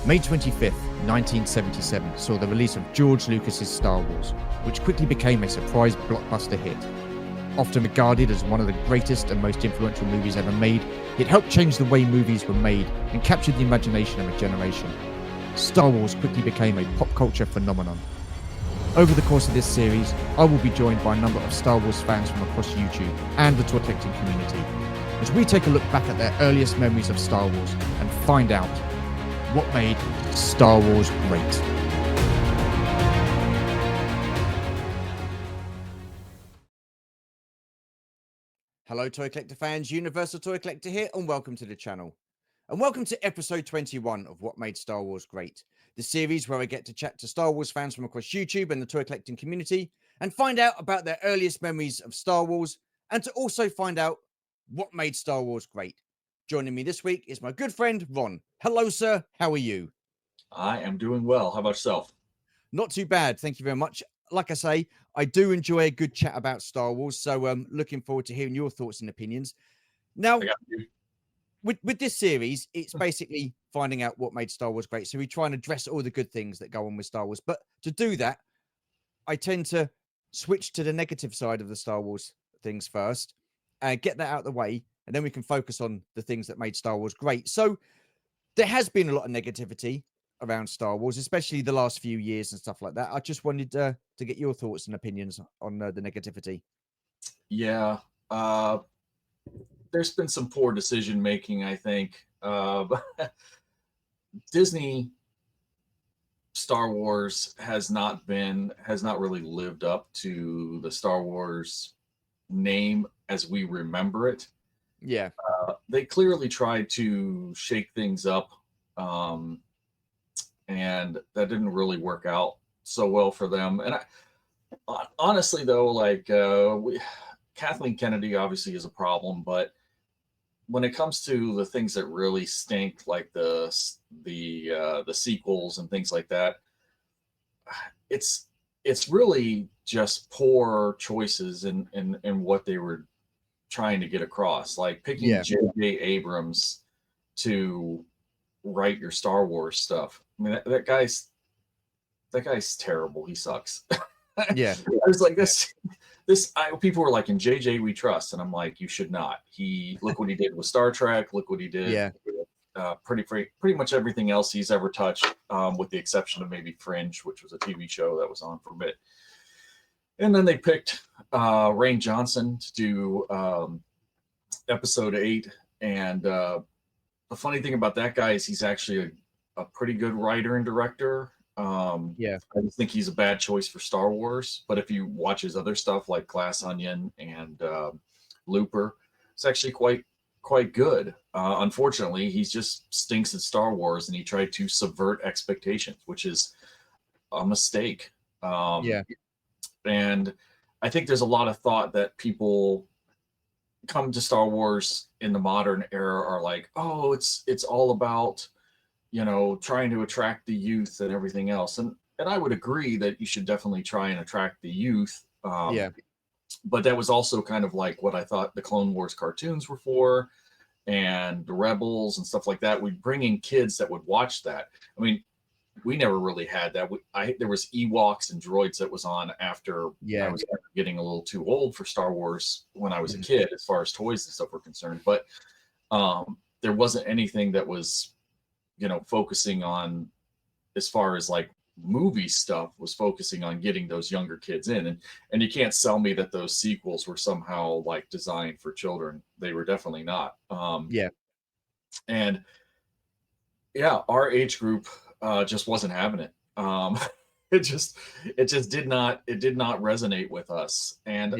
May 25th, 1977 saw the release of George Lucas's Star Wars, which quickly became a surprise blockbuster hit. Often regarded as one of the greatest and most influential movies ever made, it helped change the way movies were made and captured the imagination of a generation. Star Wars quickly became a pop culture phenomenon. Over the course of this series, I will be joined by a number of Star Wars fans from across YouTube and the toy collecting community, as we take a look back at their earliest memories of Star Wars and find out what made Star Wars great. Hello Toy Collector fans, Universal Toy Collector here, and welcome to the channel. And welcome to episode 21 of What Made Star Wars Great, the series where I get to chat to Star Wars fans from across YouTube and the toy collecting community and find out about their earliest memories of Star Wars and to also find out what made Star Wars great. Joining me this week is my good friend Ron. Hello sir, how are you? I am doing well. How about yourself? Not too bad, thank you very much. Like I say, I do enjoy a good chat about Star Wars, so looking forward to hearing your thoughts and opinions. Now, I got you. with this series, it's basically finding out what made Star Wars great. So we try and address all the good things that go on with Star Wars. But to do that, I tend to switch to the negative side of the Star Wars things first and get that out of the way. And then we can focus on the things that made Star Wars great. So there has been a lot of negativity around Star Wars, especially the last few years and stuff like that. I just wanted to get your thoughts and opinions on the negativity. Yeah. There's been some poor decision making, I think. Disney Star Wars has not really lived up to the Star Wars name as we remember it. Yeah. They clearly tried to shake things up, and that didn't really work out so well for them. And honestly, though, like Kathleen Kennedy obviously is a problem, but when it comes to the things that really stink, like the sequels and things like that, it's really just poor choices in what they were trying to get across. Like picking J.J. Abrams to write your Star Wars stuff. I mean, that guy's terrible. He sucks. Yeah. I was like, people were like, in JJ we trust, and I'm like, you should not. Look what he did with Star Trek. Look what he did. Yeah. Pretty much everything else he's ever touched, with the exception of maybe Fringe, which was a TV show that was on for a bit. And then they picked Rain Johnson to do episode 8. And the funny thing about that guy is he's actually a pretty good writer and director. I just think he's a bad choice for Star Wars. But if you watch his other stuff like Glass Onion and Looper, it's actually quite good. Unfortunately, he just stinks at Star Wars, and he tried to subvert expectations, which is a mistake. And I think there's a lot of thought that people come to Star Wars in the modern era are like, oh, it's all about, trying to attract the youth and everything else. And I would agree that you should definitely try and attract the youth. But that was also kind of like what I thought the Clone Wars cartoons were for, and the Rebels and stuff like that. We'd bring in kids that would watch that. I mean, we never really had that. There was Ewoks and droids that was on after I was getting a little too old for Star Wars when I was a kid, as far as toys and stuff were concerned. But there wasn't anything that was, focusing on, as far as like movie stuff, was focusing on getting those younger kids in. And you can't sell me that those sequels were somehow like designed for children. They were definitely not. And our age group just wasn't having it. It just did not resonate with us. And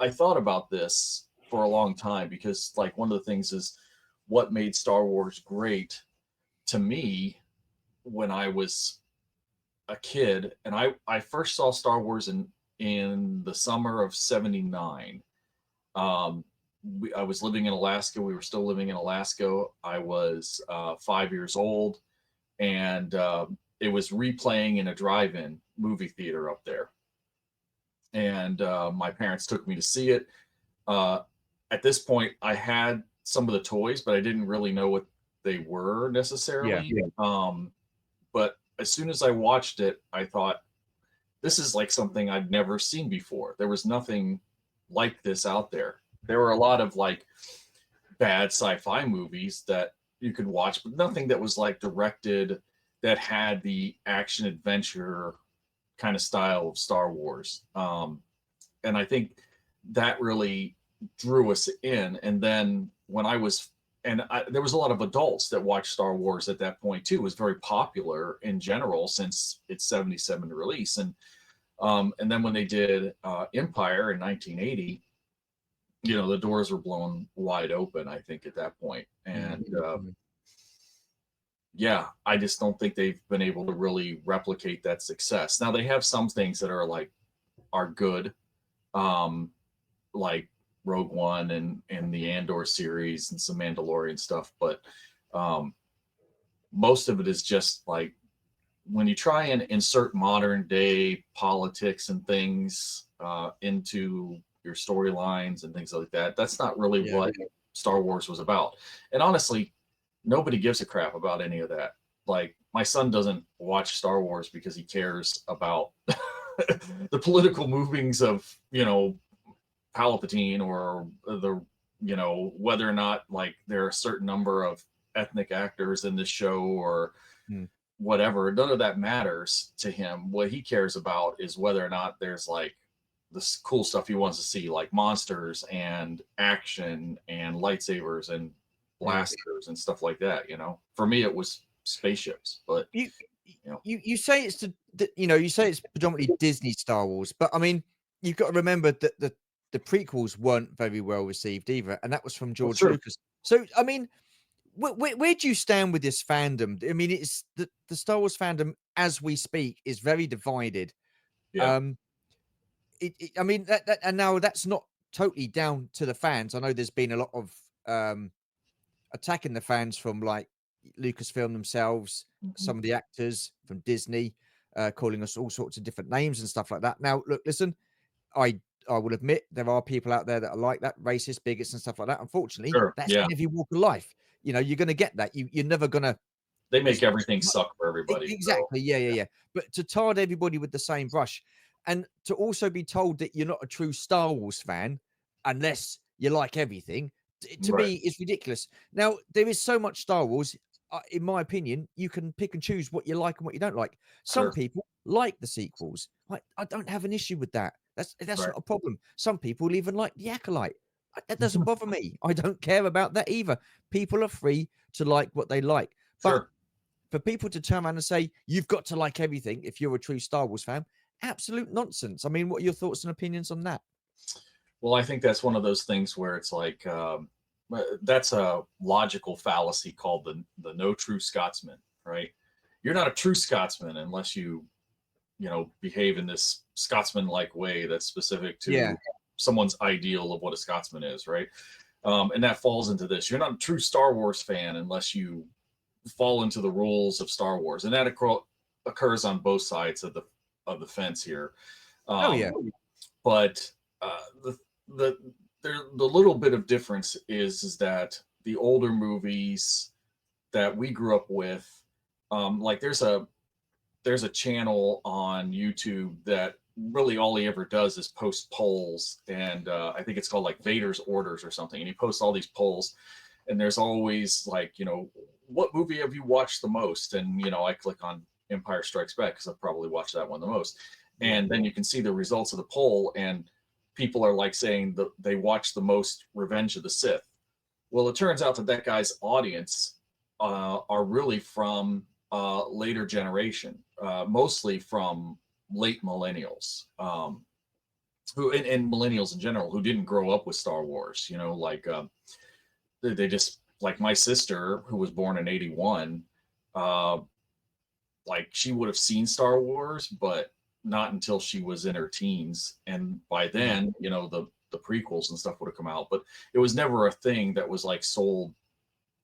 I thought about this for a long time, because like one of the things is what made Star Wars great to me when I was a kid. And I first saw Star Wars in the summer of '79. I was living in Alaska. We were still living in Alaska. I was 5 years old, and it was replaying in a drive-in movie theater up there. And my parents took me to see it. At this point, I had some of the toys, but I didn't really know what they were necessarily. But as soon as I watched it, I thought, this is like something I'd never seen before. There was nothing like this out there. There were a lot of like bad sci-fi movies that you could watch, but nothing that was like directed that had the action adventure kind of style of Star Wars. And I think that really drew us in. And then when I was, there was a lot of adults that watched Star Wars at that point too. It was very popular in general since its 77 release. And then when they did Empire in 1980, the doors were blown wide open, I think, at that point. And yeah, I just don't think they've been able to really replicate that success. Now they have some things that are good, like Rogue One and the Andor series and some Mandalorian stuff, but most of it is just like when you try and insert modern day politics and things into your storylines and things like that, that's not really what Star Wars was about. And honestly, nobody gives a crap about any of that. Like my son doesn't watch Star Wars because he cares about the political movings of, Palpatine, or whether or not like there are a certain number of ethnic actors in this show or whatever. None of that matters to him. What he cares about is whether or not there's like this cool stuff he wants to see, like monsters and action and lightsabers and blasters and stuff like that. For me it was spaceships. But you say it's you say it's predominantly Disney Star Wars, but I mean, you've got to remember that the prequels weren't very well received either, and that was from George Lucas. So I mean, where do you stand with this fandom? I mean, it's the Star Wars fandom as we speak is very divided. Yeah. I mean, and now that's not totally down to the fans. I know there's been a lot of attacking the fans from like Lucasfilm themselves, some of the actors from Disney, calling us all sorts of different names and stuff like that. Now, look, listen, I will admit there are people out there that are like that, racist, bigots, and stuff like that. Unfortunately, that's in every walk of life. You're going to get that. You're never going to. They make everything suck for everybody. Exactly. So. Yeah. But to tar everybody with the same brush, and to also be told that you're not a true Star Wars fan unless you like everything, to me is ridiculous. Now, there is so much Star Wars. In my opinion, you can pick and choose what you like and what you don't like. Some people like the sequels. I don't have an issue with that. That's not a problem. Some people even like the Acolyte. That doesn't bother me. I don't care about that either. People are free to like what they like. But for people to turn around and say, you've got to like everything if you're a true Star Wars fan, absolute nonsense. I mean, what are your thoughts and opinions on that? Well, I think that's one of those things where it's like, that's a logical fallacy called the no true Scotsman, right? You're not a true Scotsman unless you behave in this Scotsman-like way that's specific to someone's ideal of what a Scotsman is, right? And that falls into this. You're not a true Star Wars fan unless you fall into the rules of Star Wars, and that occurs on both sides of the fence here. But the little bit of difference is that the older movies that we grew up with, like there's a channel on YouTube that really all he ever does is post polls, and I think it's called like Vader's Orders or something, and he posts all these polls, and there's always like, what movie have you watched the most? And I click on Empire Strikes Back because I've probably watched that one the most, and then you can see the results of the poll, and people are like saying that they watched the most Revenge of the Sith. Well, it turns out that guy's audience are really from later generation, mostly from late millennials, who and millennials in general who didn't grow up with Star Wars. Like they just, like my sister who was born in 81, like she would have seen Star Wars, but not until she was in her teens, and by then the prequels and stuff would have come out, but it was never a thing that was like sold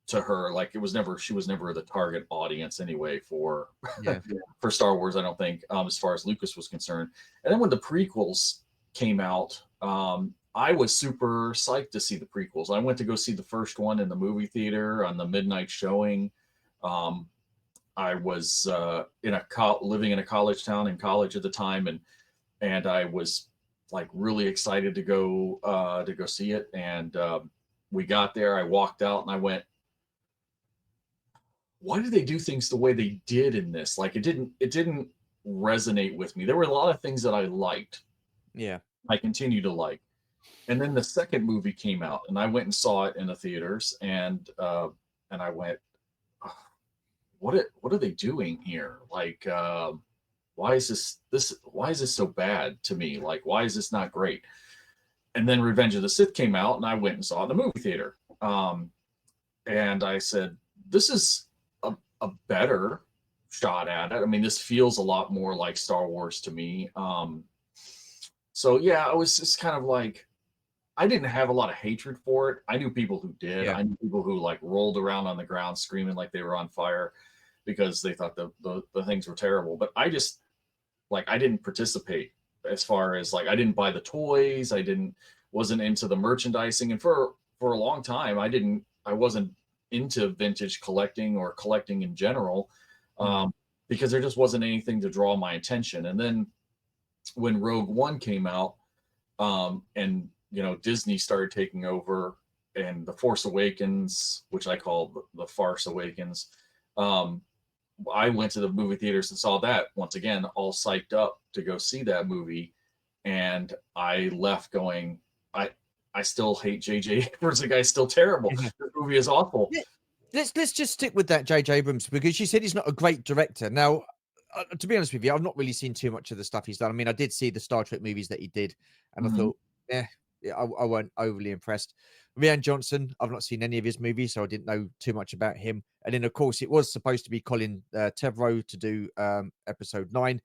to her. Like she was never the target audience anyway for for Star Wars, I don't think, as far as Lucas was concerned. And then when the prequels came out, I was super psyched to see the prequels. I went to go see the first one in the movie theater on the midnight showing. I was living in a college town in college at the time, and I was like really excited to go see it. And we got there. I walked out and I went, "Why did they do things the way they did in this?" Like it didn't resonate with me. There were a lot of things that I liked. Yeah. I continue to like. And then the second movie came out, and I went and saw it in the theaters, and I went, "Ugh, what are they doing here? Like, why is this so bad to me? Like, why is this not great?" And then Revenge of the Sith came out, and I went and saw it in the movie theater. And I said, "This is a better shot at it. I mean, this feels a lot more like Star Wars to me." So yeah, I was just kind of like, I didn't have a lot of hatred for it. I knew people who did. Yeah. I knew people who like rolled around on the ground screaming like they were on fire because they thought the things were terrible. But I just like I didn't participate as far as like I didn't buy the toys. I didn't wasn't into the merchandising, and for a long time I wasn't into vintage collecting or collecting in general, Mm. because there just wasn't anything to draw my attention. And then when Rogue One came out, and Disney started taking over, and the Force Awakens, which I call the Farce Awakens, um, I went to the movie theaters and saw that once again, all psyched up to go see that movie, and I left going, I I still hate J.J. Abrams. The guy's still terrible. The movie is awful. Yeah. Let's just stick with that J.J. Abrams, because you said he's not a great director. Now, to be honest with you, I've not really seen too much of the stuff he's done. I mean, I did see the Star Trek movies that he did, and I Mhm. thought, yeah, I weren't overly impressed. Rian Johnson, I've not seen any of his movies, so I didn't know too much about him. And then, of course, it was supposed to be Colin Trevorrow to do episode 9,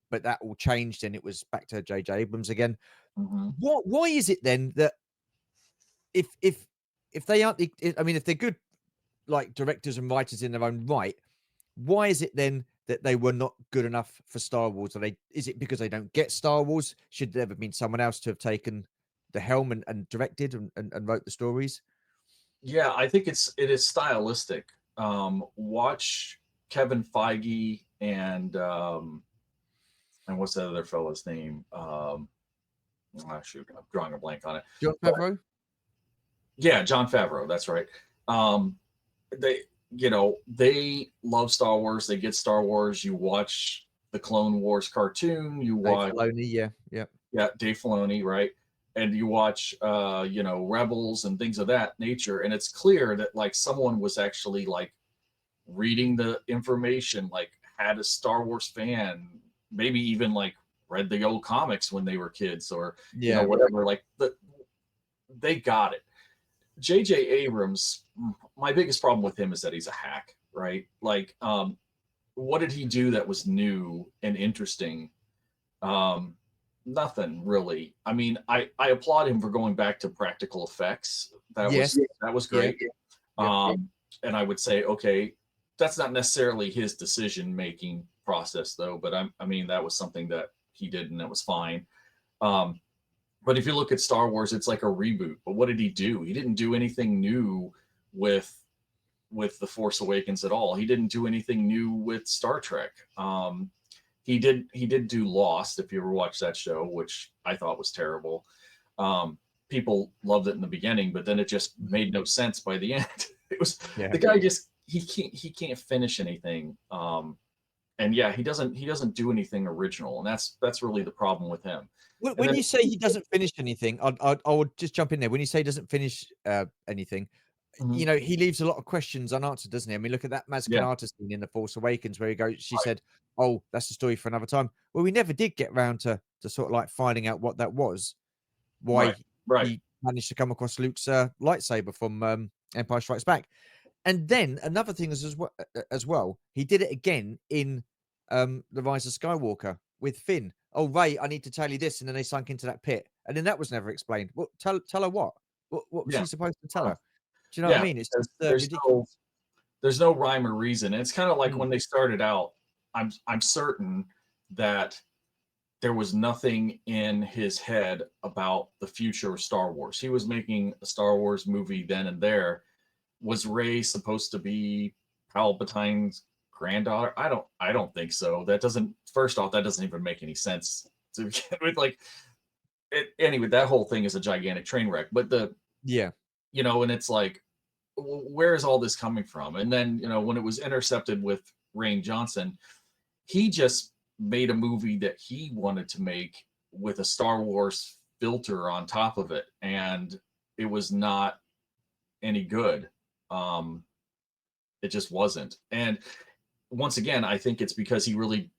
but that all changed, and it was back to J.J. Abrams again. Mhm. Why is it then that if if if they aren't, I mean, if they're good like directors and writers in their own right, why is it then that they were not good enough for Star Wars? Is it because they don't get Star Wars? Should there have been someone else to have taken the helm and directed and wrote the stories? Yeah, I think it is stylistic. Watch Kevin Feige and what's that other fellow's name? Shoot, I'm drawing a blank on it. John But Favreau? yeah, John Favreau. That's right. Um, they, they love Star Wars. They get Star Wars. You watch the Clone Wars cartoon. You Dave watch, Filoni, yeah, yeah. yeah, Dave Filoni, right? And you watch, Rebels and things of that nature. And it's clear that like someone was actually like reading the information, like had a Star Wars fan, maybe even like read the old comics when they were kids, or Yeah. whatever. Like they got it. J.J. Abrams, my biggest problem with him is that he's a hack, right? Like, what did he do that was new and interesting? Um, Nothing really. I mean, I applaud him for going back to practical effects. Yes. That was Yeah. great. Yep. And I would say, okay, that's not necessarily his decision making process though, but I mean, that was something that he did and that was fine. Um, but if you look at Star Wars, it's like a reboot. But what did he do? He didn't do anything new with the Force Awakens at all. He didn't do anything new with Star Trek. He did do Lost, if you ever watched that show, which I thought was terrible. People loved it in the beginning, but then it just made no sense by the end. It was Yeah. the guy just he can't finish anything. And yeah, he doesn't do anything original, and that's really the problem with him. And When then you say he doesn't finish anything, I would just jump in there. When you say he doesn't finish anything, mhm, he leaves a lot of questions unanswered, doesn't he? I mean, look at that Maz yeah, Kanata scene in The Force Awakens where he goes, she right, said, "Oh, that's a story for another time." Well, we never did get round to sort of like finding out what that was, right, why right. he managed to come across Luke's lightsaber from Empire Strikes Back. And then another thing is as well, he did it again in The Rise of Skywalker with Finn. Oh, Ray, I need to tell you this, and then they sunk into that pit, and then that was never explained. Well, tell her what? What was Yeah, she supposed to tell her? Do you know what I yeah. mean? It's There's just there's no ridiculous. there's no rhyme or reason. It's kind of like Mm. when they started out. I'm certain that there was nothing in his head about the future of Star Wars. He was making a Star Wars movie then and there. Was Ray supposed to be Palpatine's granddaughter. I don't think so. That doesn't, first off, that doesn't even make any sense to begin with. Like anyway, that whole thing is a gigantic train wreck. But Yeah. and it's like, where is all this coming from? And then, when it was intercepted with Rain Johnson, he just made a movie that he wanted to make with a Star Wars filter on top of it, and it was not any good. It just wasn't. And once again, I think it's because he really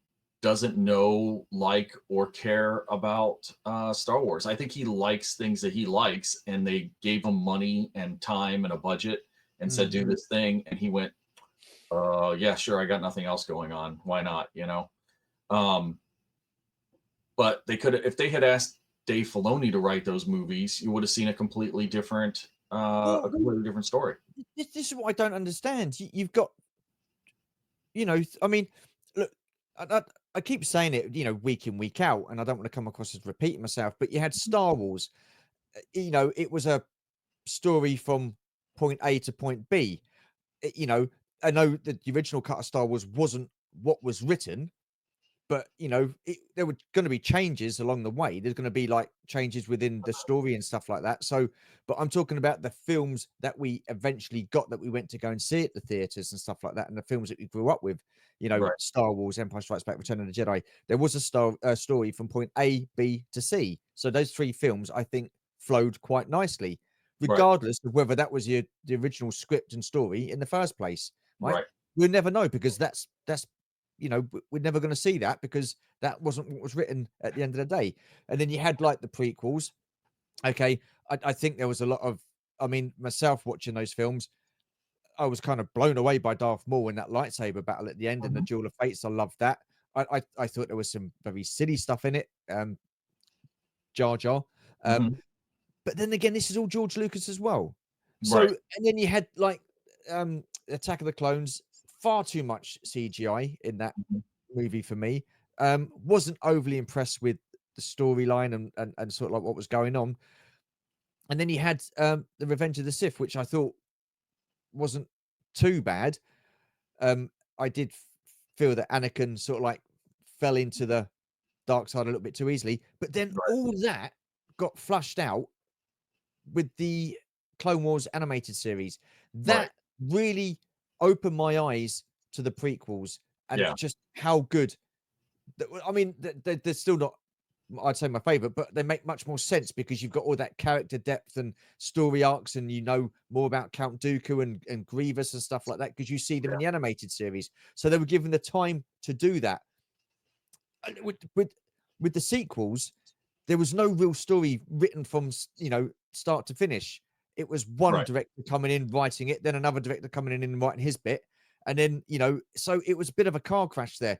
doesn't know, like, or care about Star Wars. I think he likes things that he likes, and they gave him money and time and a budget and said, "Do this thing," and he went, "Yeah, sure. I got nothing else going on. Why not?" Um, but they could, if they had asked Dave Filoni to write those movies, you would have seen a Well, completely different story. this is what I don't understand. You've got, I mean, look, I keep saying it, week in, week out, and I don't want to come across as repeating myself, but you had Star Wars, it was a story from point A to point B. I know that the original cut of Star Wars wasn't what was written, but there were going to be changes along the way. There's going to be like changes within the story and stuff like that. So, but I'm talking about the films that we eventually got, that we went to go and see at the theaters and stuff like that, and the films that we grew up with. Right, Star Wars, Empire Strikes Back, Return of the Jedi. There was a story from point A, B to C. So those three films, I think, flowed quite nicely, right, regardless of whether that was the original script and story in the first place. Right? right, We'll never know, because that's we're never going to see that, because that wasn't what was written at the end of the day. And then you had like the prequels. Okay, I think there was a lot of, I mean, myself watching those films, I was kind of blown away by Darth Maul in that lightsaber battle at the end, and the mhm, Duel of Fates. I loved that. I thought there was some very silly stuff in it, Jar Jar. Um, mhm, but then again, this is all George Lucas as well. So, right, and then you had like Attack of the Clones, far too much CGI in that mhm, movie for me. Wasn't overly impressed with the storyline and sort of like what was going on. And then you had the Revenge of the Sith, which I thought wasn't too bad. Um, I did feel that Anakin sort of like fell into the dark side a little bit too easily, but then right, all that got flushed out with the Clone Wars animated series. right, That really opened my eyes to the prequels and yeah, just how good. I mean, they're still not, I'd say, my favorite, but they make much more sense because you've got all that character depth and story arcs, and more about Count Dooku and Grievous and stuff like that because you see them in yeah, the animated series. So they were given the time to do that. And with the sequels, there was no real story written from start to finish. It was one right. director coming in writing it, then another director coming in and writing his bit, and then so it was a bit of a car crash there.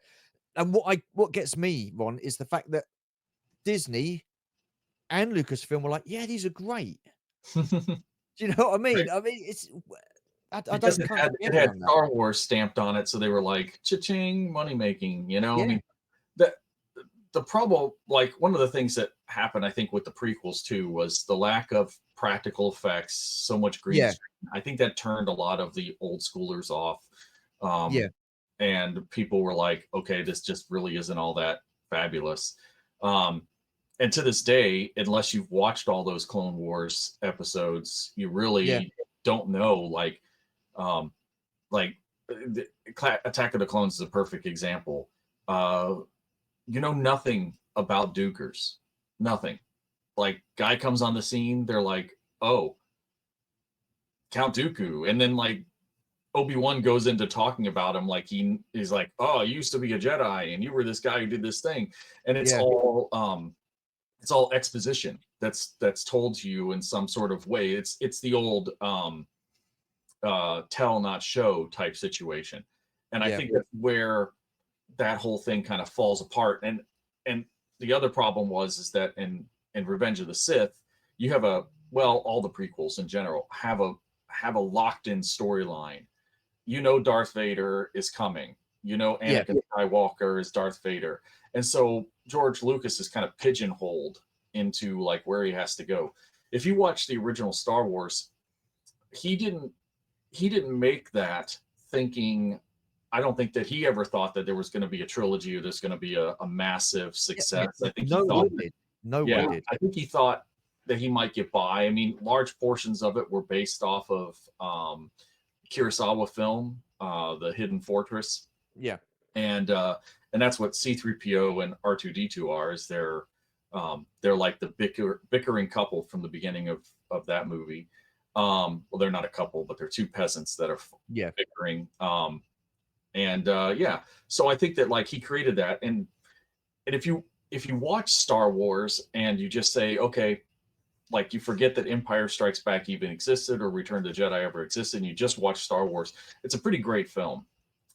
And what gets me, Ron, is the fact that Disney and Lucasfilm were like, "Yeah, these are great." Do you know what I mean? Right. I mean, it's I Because don't it can't had get my it head had around that. Star Wars stamped on it, so they were like, "Cha-ching, money making," I Yeah, mean, the the problem, like, one of the things that happened, I think, with the prequels too, was the lack of practical effects, so much green yeah, screen. I think that turned a lot of the old schoolers off, yeah, and people were like, "Okay, this just really isn't all that fabulous." Um, and to this day, unless you've watched all those Clone Wars episodes, you yeah, really don't know, um, like, Attack of the Clones is a perfect example. Uh, you know nothing about Dukers, nothing. Like, guy comes on the scene, they're like, "Oh, Count Dooku," and then like Obi-Wan goes into talking about him like he's like, "Oh, you used to be a Jedi, and you were this guy who did this thing," and yeah, it's all exposition that's told to you in some sort of way. It's the old tell not show type situation, and I yeah, think that's where that whole thing kind of falls apart. And the other problem was is that in Revenge of the Sith, you have all the prequels in general have a locked in storyline. Darth Vader is coming. yeah, Anakin Skywalker is Darth Vader. And so George Lucas is kind of pigeonholed into like where he has to go. If you watch the original Star Wars, he didn't he didn't make that thinking I don't think that he ever thought that there was going to be a trilogy or there's going to be a massive Yeah, success. I think he no thought, one did. No one yeah, did. I think he thought that he might get by. I mean, large portions of it were based off of Kurosawa film, The Hidden Fortress, Yeah. and and that's what C3PO and R2D2 are. Is they're like the bickering couple from the beginning of that movie. Well, they're not a couple, but they're two peasants that are Yeah. bickering. And yeah, so I think that like he created that, and if you watch Star Wars and you just say, okay, like you forget that Empire Strikes Back even existed or Return of the Jedi ever existed, and you just watch Star Wars, it's a pretty great film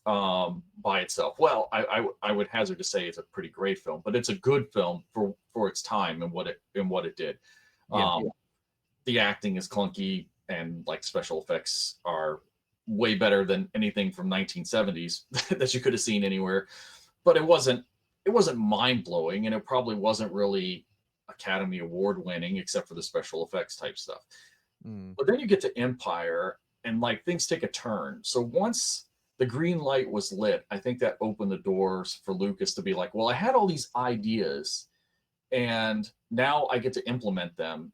by itself. Well, I would hazard to say it's a pretty great film, but it's a good film for its time and what it did. Yeah. The acting is clunky and like special effects are way better than anything from 1970s that you could have seen anywhere, but it wasn't mind blowing, and it probably wasn't really Academy Award winning except for the special effects type stuff. Mm. But then you get to Empire, and like things take a turn. So once the green light was lit, I think that opened the doors for Lucas to be like, well, I had all these ideas, and now I get to implement them.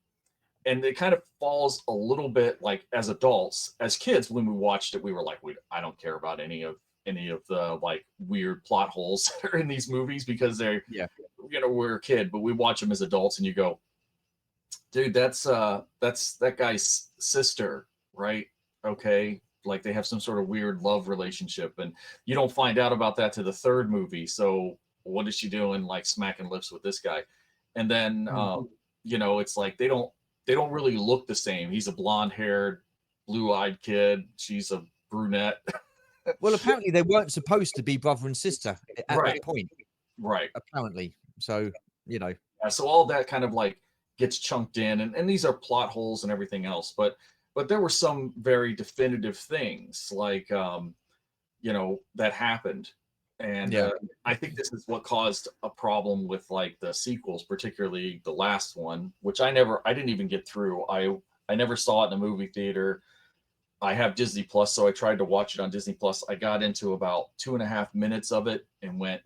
And it kind of falls a little bit like as adults. As kids, when we watched it, we were like, I don't care about any of the like weird plot holes that are in these movies because they're, Yeah. we're a kid, but we watch them as adults and you go, dude, that's that guy's sister, right? Okay. Like they have some sort of weird love relationship, and you don't find out about that to the third movie. So what is she doing like smacking lips with this guy? And then it's like they don't really look the same. He's a blonde haired, blue eyed kid. She's a brunette. Well, apparently they weren't supposed to be brother and sister at Right. that point, Right. apparently. So, Yeah, so all that kind of like gets chunked in, and these are plot holes and everything else. But there were some very definitive things like that happened. And yeah. I think this is what caused a problem with like the sequels, particularly the last one, which I didn't even get through. I never saw it in a movie theater. I have Disney Plus, so I tried to watch it on Disney Plus. I got into about 2.5 minutes of it and went,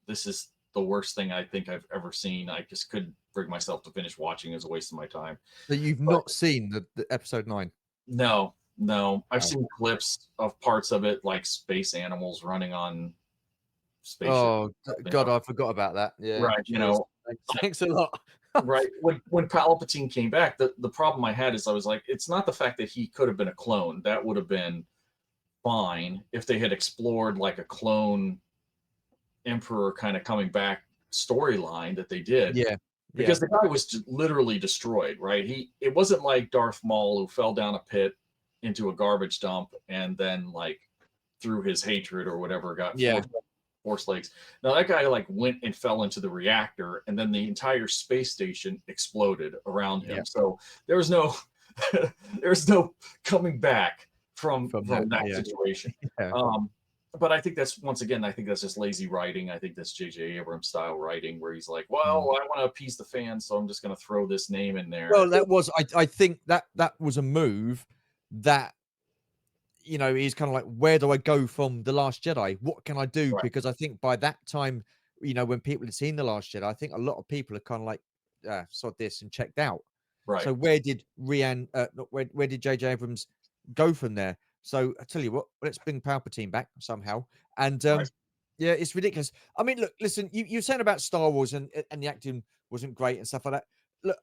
"This is the worst thing I think I've ever seen." I just couldn't bring myself to finish watching. It was a waste of my time. So you've But not seen the episode 9? no, no, I've Wow. seen clips of parts of it, like space animals running on spaceships. Oh, You God, know, I forgot about that. Yeah. right? Cheers. Thanks a lot. Right when Palpatine came back, the problem I had is I was like, it's not the fact that he could have been a clone. That would have been fine if they had explored like a clone emperor kind of coming back storyline that they did, Yeah. Yeah. because the guy was literally destroyed, right? It wasn't like Darth Maul who fell down a pit into a garbage dump and then like through his hatred or whatever got Yeah. force legs. Now that guy like went and fell into the reactor, and then the entire space station exploded around him. Yeah. So there was no there's no coming back from From that that, yeah. situation. Yeah. But I think that's once again, I think that's just lazy writing. I think that's J.J. Abrams style writing, where he's like, "Well, I want to appease the fans, so I'm just going to throw this name in there." Well, that was I think that was a move that he's kind of like, where do I go from The Last Jedi? What can I do? Right, Because I think by that time, when people had seen The Last Jedi, I think a lot of people are kind of like, sod this, and checked out. right, So where did where did JJ Abrams go from there? So I tell you what, let's bring Palpatine back somehow. And right. yeah, it's ridiculous. I mean, look, listen, you're saying about Star Wars and the acting wasn't great and stuff like that. Look,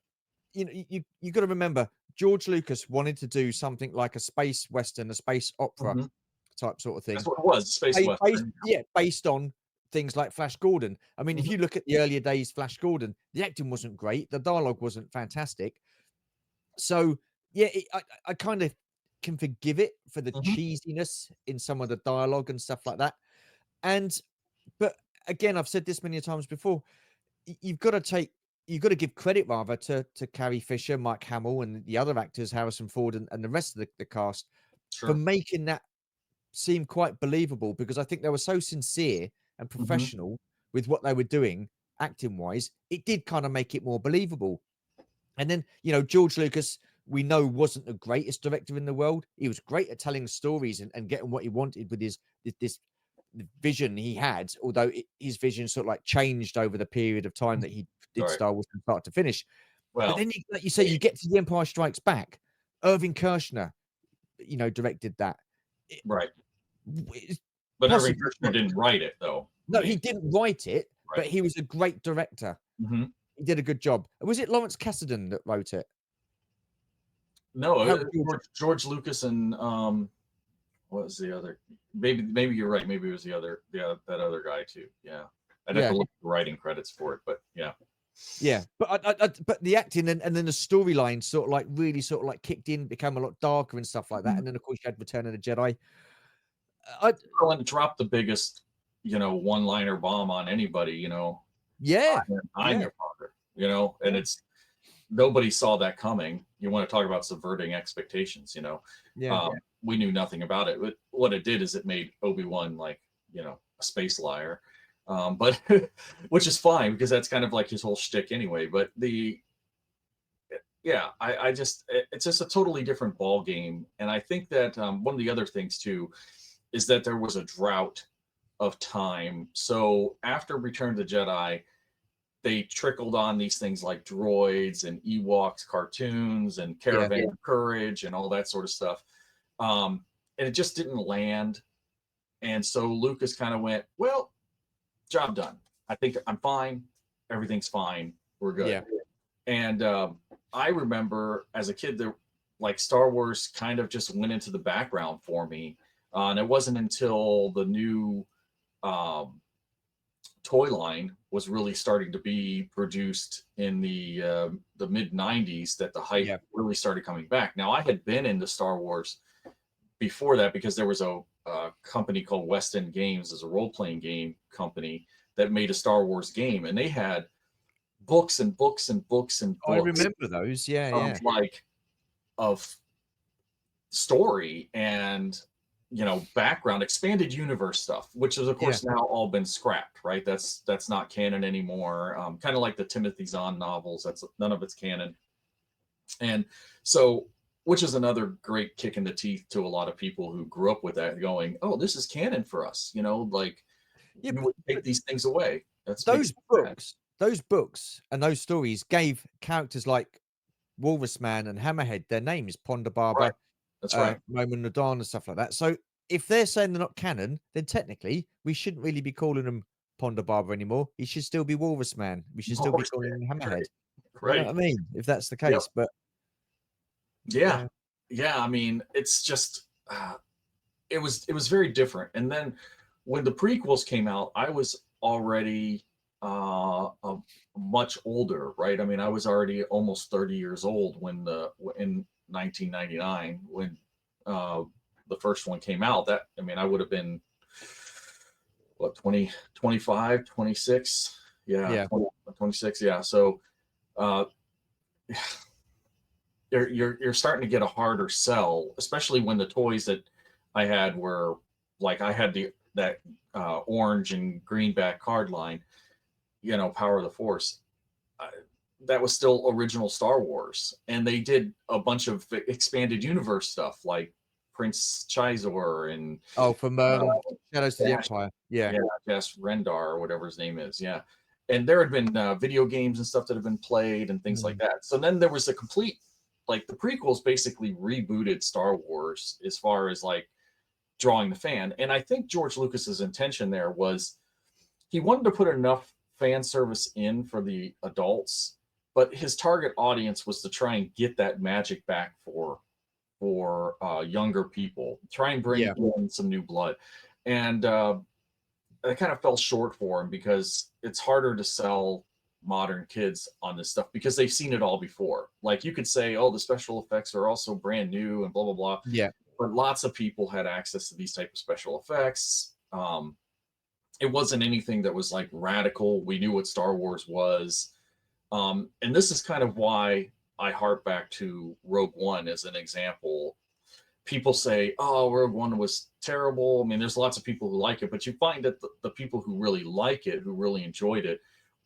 you got to remember, George Lucas wanted to do something like a space western, a space opera Mhm. type sort of That's thing. what it was, space western. Based on things like Flash Gordon. I mean, if Mhm, you look at the earlier days, Flash Gordon, the acting wasn't great, the dialogue wasn't fantastic. So yeah, I kind of can forgive it for the mhm, cheesiness in some of the dialogue and stuff like that. And but again, I've said this many times before. You've got to give credit rather to Carrie Fisher, Mike Hamill, and the other actors, Harrison Ford, and the rest of the cast, for sure. making that seem quite believable, because I think they were so sincere and Mhm, professional with what they were doing acting wise. It did kind of make it more believable. And then, George Lucas we know wasn't the greatest director in the world. He was great at telling stories and getting what he wanted with this vision he had, although his vision sort of like changed over the period of time that he did Right. Star Wars from start to finish. But Well, then, like you say, you get to The Empire Strikes Back. Irving Kershner, directed that. right. It's But Irving possibly Kershner didn't write it, though. I no, he mean, didn't write it, right. but he was a great director. Hmm. He did a good job. Was it Lawrence Kasdan that wrote it? No, How George Lucas and what was the other? Maybe you're right. Maybe it was that other guy too. Yeah, I'd have to Yeah, look at the writing credits for it, but yeah. yeah. But but the acting and then the storyline sort of like really sort of like kicked in, became a lot darker and stuff like that. Mhm. And then of course you had Return of the Jedi. I Well, dropped the biggest, one-liner bomb on anybody. yeah, I'm yeah, your father. And yeah, it's nobody saw that coming. You want to talk about subverting expectations. yeah, We knew nothing about it. But what it did is it made Obi-Wan like a space liar, but which is fine because that's kind of like his whole shtick anyway. But yeah, I just it's just a totally different ball game, and I think that one of the other things too is that there was a drought of time. So after Return of the Jedi, they trickled on these things like droids and Ewoks cartoons and yeah. Caravan of Courage and all that sort of stuff. And it just didn't land. And so Lucas kind of went, well, job done. I think I'm fine. Everything's fine. We're good. Yeah. And I remember as a kid, there like Star Wars kind of just went into the background for me. And it wasn't until the new um, toy line was really starting to be produced in the mid '90s that the hype Yeah. really started coming back. Now, I had been into Star Wars before that because there was a company called West End Games, as a role playing game company that made a Star Wars game, and they had books and books and books and I books remember those. Yeah, of yeah, of story and background expanded universe stuff, which is of yeah, course now all been scrapped, right? That's not canon anymore. Kind of like the Timothy Zahn novels, that's none of it's canon. And so, which is another great kick in the teeth to a lot of people who grew up with that, going, oh, this is canon for us, like yeah. you would take But these things away. That's makes those me sad. books, and those stories gave characters like Walrus Man and Hammerhead their names, Ponda Right. Barbara, That's right. Momin Nadan, and stuff like that. So if they're saying they're not canon, then technically we shouldn't really be calling them Ponda Barbara anymore. He should still be Walrus Man. We should still be calling him Hammerhead. Right. You know what Right. I mean? If that's the Yep. case, but Yeah. yeah, Yeah. I mean, it's just it was very different. And then when the prequels came out, I was already much older, right? I mean, I was already almost 30 years old when in 1999 when uh, the first one came out. That I mean, I would have been what 20, 25, 26. Yeah, yeah, 20, 26. Yeah. So uh, you're starting to get a harder sell, especially when the toys that I had were like I had that orange and greenback card line, Power of the Force. Uh, that was still original Star Wars, and they did a bunch of expanded universe stuff like Prince Chizor and oh, from Shadows to the Dash, Empire, yeah, yeah, Dash Rendar or whatever his name is, yeah. And there had been video games and stuff that had been played and things like mm, that. So then there was a complete like the prequels basically rebooted Star Wars as far as like drawing the fan. And I think George Lucas's intention there was he wanted to put enough fan service in for the adults, but his target audience was to try and get that magic back for younger people, try and bring yeah, in some new blood. And it kind of fell short for him because it's harder to sell modern kids on this stuff because they've seen it all before. Like you could say, oh, the special effects are also brand new and blah blah blah, yeah, but lots of people had access to these type of special effects. It wasn't anything that was like radical. We knew what Star Wars was, and this is kind of why I harp back to Rogue One as an example. People say, "Oh, Rogue One was terrible." I mean, there's lots of people who like it, but you find that the people who really like it, who really enjoyed it,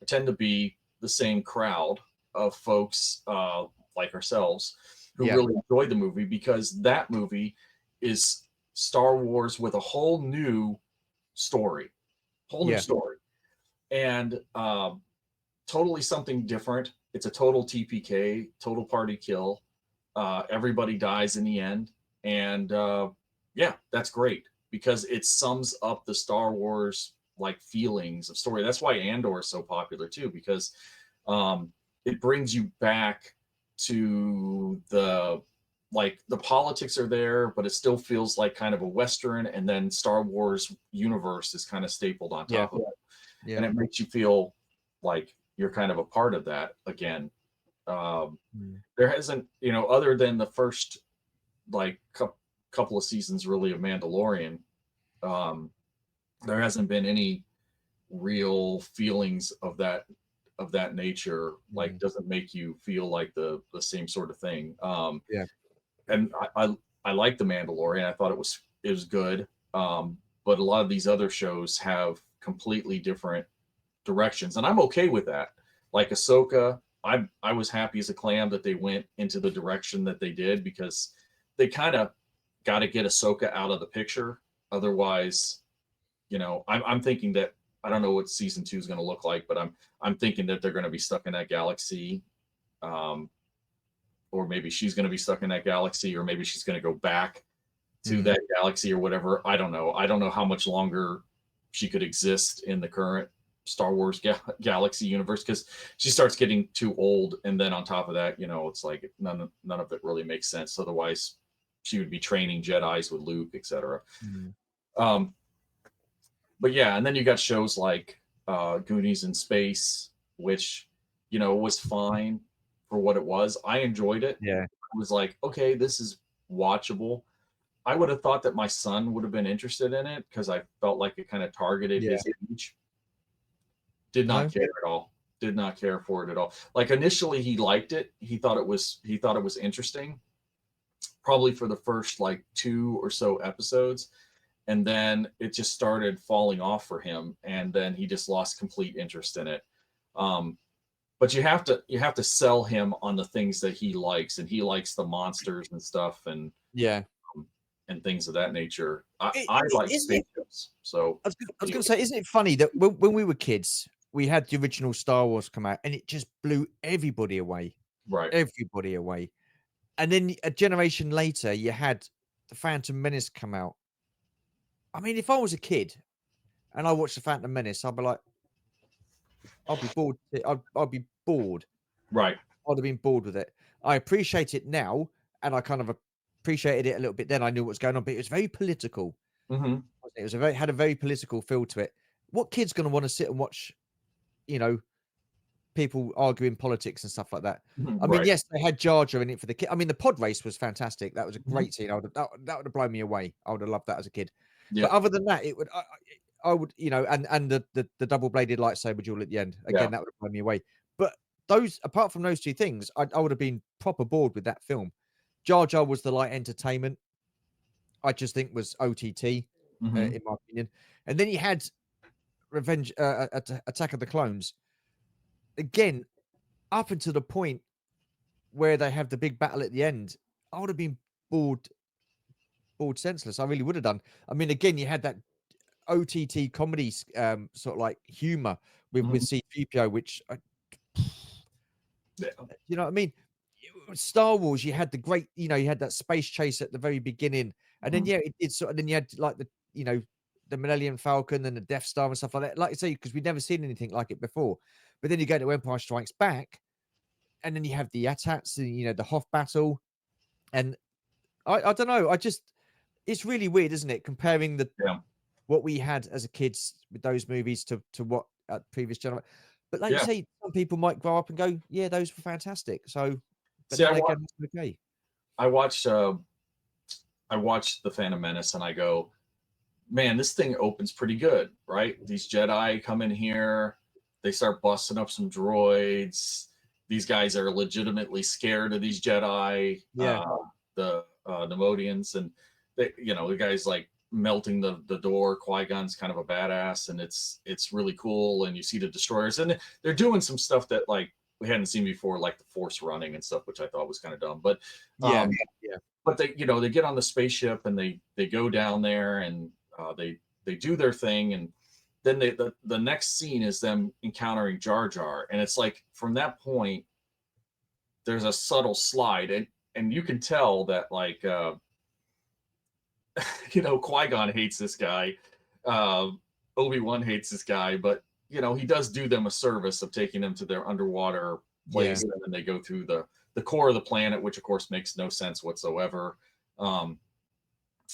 tend to be the same crowd of folks like ourselves who Yeah. really enjoyed the movie, because that movie is Star Wars with a whole new story, whole new Yeah. story, and totally something different. It's a total TPK, total party kill. Everybody dies in the end, and yeah, that's great because it sums up the Star Wars like feelings of story. That's why Andor is so popular too, because um, it brings you back to the politics are there, but it still feels like kind of a Western, and then Star Wars universe is kind of stapled on Yeah. top of it, Yeah. and it makes you feel like you're kind of a part of that again. Um, Mm. there hasn't, other than the first like couple of seasons really of Mandalorian, um, there hasn't been any real feelings of that nature. Like, Mm. doesn't make you feel like the same sort of thing. Yeah. And I like the Mandalorian. I thought it was good. But a lot of these other shows have completely different directions, and I'm okay with that. Like Ahsoka, I was happy as a clam that they went into the direction that they did, because they kind of got to get Ahsoka out of the picture. Otherwise, I'm thinking that I don't know what season 2 is going to look like, but I'm thinking that they're going to be stuck in that galaxy, um, or maybe she's going to be stuck in that galaxy, or maybe she's going to go back to Mm. that galaxy or whatever. I don't know. I don't know how much longer she could exist in the current Star Wars galaxy universe, because she starts getting too old, and then on top of that, it's like none of it really makes sense. Otherwise, she would be training Jedi's with Luke, etc. Mm. Um, but yeah, and then you got shows like Goonies in Space, which was fine for what it was. I enjoyed it. Yeah. I was like, okay, this is watchable. I would have thought that my son would have been interested in it, because I felt like it kind of targeted Yeah. his age. Did not No. care at all. Did not care for it at all. Like, initially he liked it. He thought it was interesting, probably for the first like 2 or so episodes, and then it just started falling off for him, and then he just lost complete interest in it. Um, but you have to sell him on the things that he likes, and he likes the monsters and stuff, Yeah. and things of that nature. I, It, I it, like isn't it? spaceships. So I was going anyway, to say, isn't it funny that when we were kids, we had the original Star Wars come out, and it just blew everybody away, right. everybody away. And then a generation later, you had the Phantom Menace come out. I mean, if I was a kid and I watched the Phantom Menace, I'd be like, I'd be bored. I'd be bored. Right. I'd have been bored with it. I appreciate it now, and I kind of appreciated it a little bit then. I knew what was going on, but it was very political. Hmm. It was had a very political feel to it. What kid's going to want to sit and watch, you know, people arguing politics and stuff like that? I mean, Right. yes, they had Jar Jar in it for the kid. I mean, the pod race was fantastic. That was a Hmm. great scene. That would have blown me away. I would have loved that as a kid. But Yep. other than that, it would I would, and the double bladed lightsaber duel at the end Yeah. again. That would have blown me away. But those, apart from those two things, I would have been proper bored with that film. Jar Jar was the light entertainment. I just think was OTT, Hmm. in my opinion. And then you had Revenge, Attack of the Clones again, up until the point where they have the big battle at the end. I would have been bored, bored senseless. I really would have done. I mean, again, you had that OTT comedy, sort of like humor with Hmm. C-3PO, which Yeah. you know what I mean? Star Wars, you had the great, you had that space chase at the very beginning, and then Hmm. yeah, it sort of then you had like the Millennium Falcon and the Death Star and stuff like that. Like I say, because we'd never seen anything like it before. But then you go to Empire Strikes Back, and then you have the AT-ATs, and the Hoth battle, and I don't know, it's really weird, isn't it? Comparing Yeah. what we had as a kids with those movies to what previous generation. But like you Yeah. say, some people might grow up and go, yeah, those were fantastic. So, but See, then again, that's okay. I watched uh, I watched the Phantom Menace, and I go, man, this thing opens pretty good, right? These Jedi come in here, they start busting up some droids. These guys are legitimately scared of these Jedi, Yeah. the Nemodians, and the guy's like melting the door. Qui-Gon's kind of a badass, and it's really cool. And you see the destroyers, and they're doing some stuff that like we hadn't seen before, like the Force running and stuff, which I thought was kind of dumb. But Yeah, um, yeah, but they, they get on the spaceship and they go down there and they do their thing, and then the next scene is them encountering Jar Jar, and it's like from that point there's a subtle slide, and you can tell that like Qui-Gon hates this guy, uh, Obi-Wan hates this guy, but he does do them a service of taking them to their underwater yeah, place, and then they go through the core of the planet, which of course makes no sense whatsoever. Um,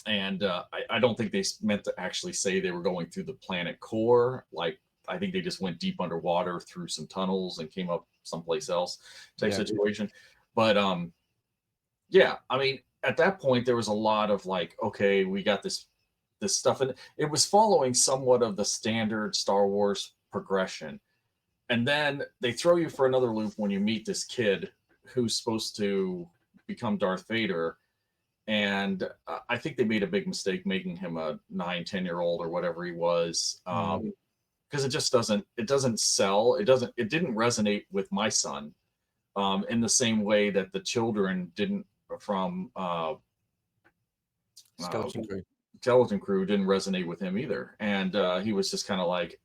and I don't think they meant to actually say they were going through the planet core. Like, I think they just went deep underwater through some tunnels and came up someplace else type yeah, situation. But yeah, I mean, at that point there was a lot of like, okay, we got this stuff, and it was following somewhat of the standard Star Wars progression. And then they throw you for another loop when you meet this kid who's supposed to become Darth Vader. And I think they made a big mistake making him a 9, 10-year-old or whatever he was, because it doesn't sell. It didn't resonate with my son, in the same way that the children didn't from uh, skeleton crew. Skeleton Crew didn't resonate with him either. And he was just kind of like,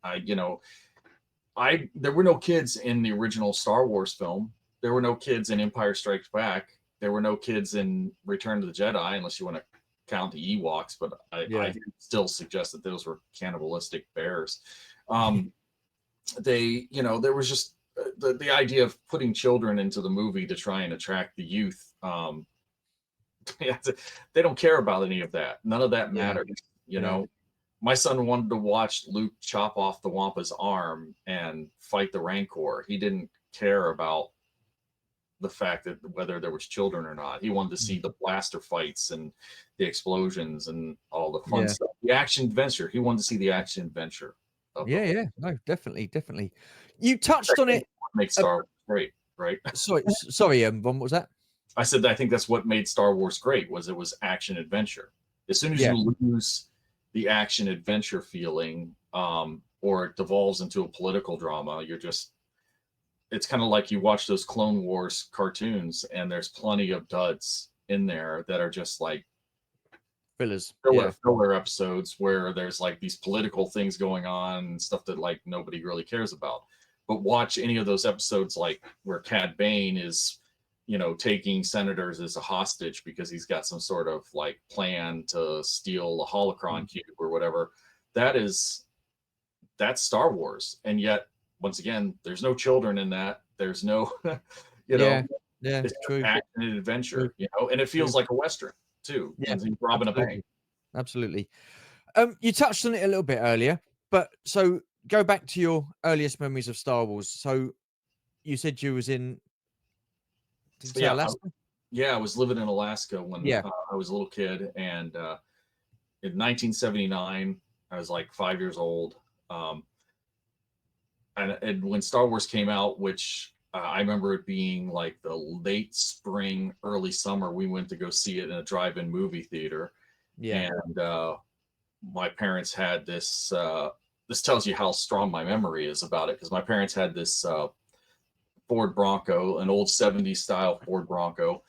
there were no kids in the original Star Wars film. There were no kids in Empire Strikes Back. There were no kids in Return to the Jedi, unless you want to count the Ewoks, but I Yeah, still suggest that those were cannibalistic bears. Um, there was just the idea of putting children into the movie to try and attract the youth. They don't care about any of that. None of that yeah, matters. You yeah, know, my son wanted to watch Luke chop off the Wampa's arm and fight the Rancor. He didn't care about the fact that whether there was children or not. He wanted to see the blaster fights and the explosions and all the fun yeah, stuff. The action adventure. He wanted to see the action adventure of the yeah, whole. yeah. No, definitely, definitely. You touched I on think it. what makes Uh, Star Wars great, right? sorry, what was that? I said I think that's what made Star Wars great, was it was action adventure. As soon as Yeah, you lose the action adventure feeling, or it devolves into a political drama, it's kind of like you watch those Clone Wars cartoons, and there's plenty of duds in there that are just like fillers. filler Yeah, filler episodes where there's like these political things going on and stuff that like nobody really cares about. But watch any of those episodes like where Cad Bane is, taking senators as a hostage because he's got some sort of like plan to steal a holocron cube or whatever. That's Star Wars. And yet, once again, there's no children in that. There's no, you know, yeah, yeah. it's just True, action and true, adventure, and it true. feels like a Western too, Yeah, when he's robbing a bank. absolutely, absolutely. You touched on it a little bit earlier, but so go back to your earliest memories of Star Wars. So you said you was in, did you So say yeah, Alaska? I was living in Alaska when Yeah, I was a little kid, and in 1979, I was like 5 years old. Um, and when Star Wars came out, which I remember it being like the late spring, early summer, we went to go see it in a drive-in movie theater, yeah, and my parents had this. This tells you how strong my memory is about it, because my parents had this Ford Bronco, an old '70s style Ford Bronco,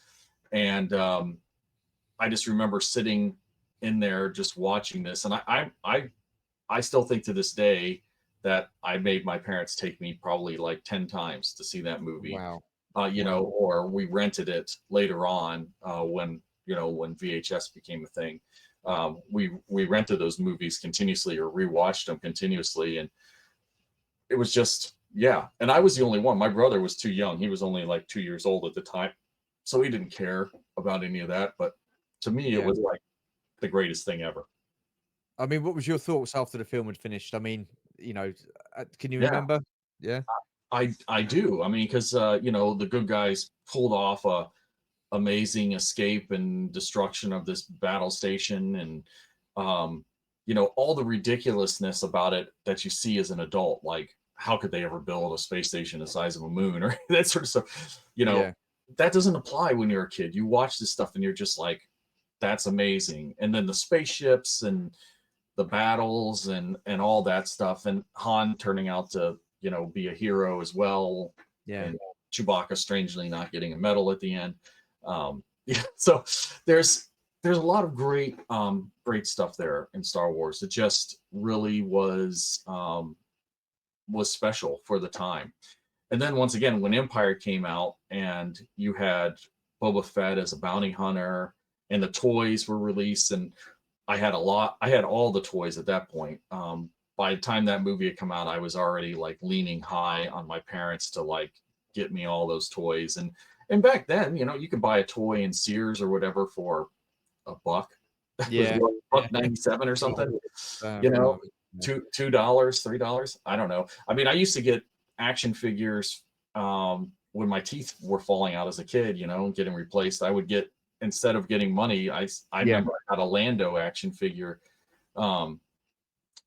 and I just remember sitting in there just watching this, and I still think to this day that I made my parents take me probably like 10 times to see that movie. wow, wow, Or we rented it later on, when VHS became a thing. We rented those movies continuously or rewatched them continuously, and it was just, yeah. And I was the only one. My brother was too young. He was only like 2 years old at the time, so he didn't care about any of that. But to me, it yeah. was like the greatest thing ever. I mean, what was your thoughts after the film had finished? I mean, can you Yeah, remember? Yeah, I do. I mean, because the good guys pulled off a amazing escape and destruction of this battle station, and all the ridiculousness about it that you see as an adult, like how could they ever build a space station the size of a moon or that sort of stuff. yeah, That doesn't apply when you're a kid. You watch this stuff and you're just like, that's amazing. And then the spaceships and the battles and all that stuff, and Han turning out to be a hero as well, yeah, and Chewbacca strangely not getting a medal at the end. Yeah, so there's a lot of great stuff there in Star Wars. It just really was special for the time. And then once again, when Empire came out and you had Boba Fett as a bounty hunter and the toys were released, and I had all the toys at that point. By the time that movie had come out, I was already like leaning high on my parents to like get me all those toys. And back then, you could buy a toy in Sears or whatever for $1. It was Yeah. buck 97 or something, you Yeah. know, $2, $3. I don't know. I mean, I used to get action figures when my teeth were falling out as a kid, getting replaced. I would get, instead of getting money, I Yeah. remember I got a Lando action figure um,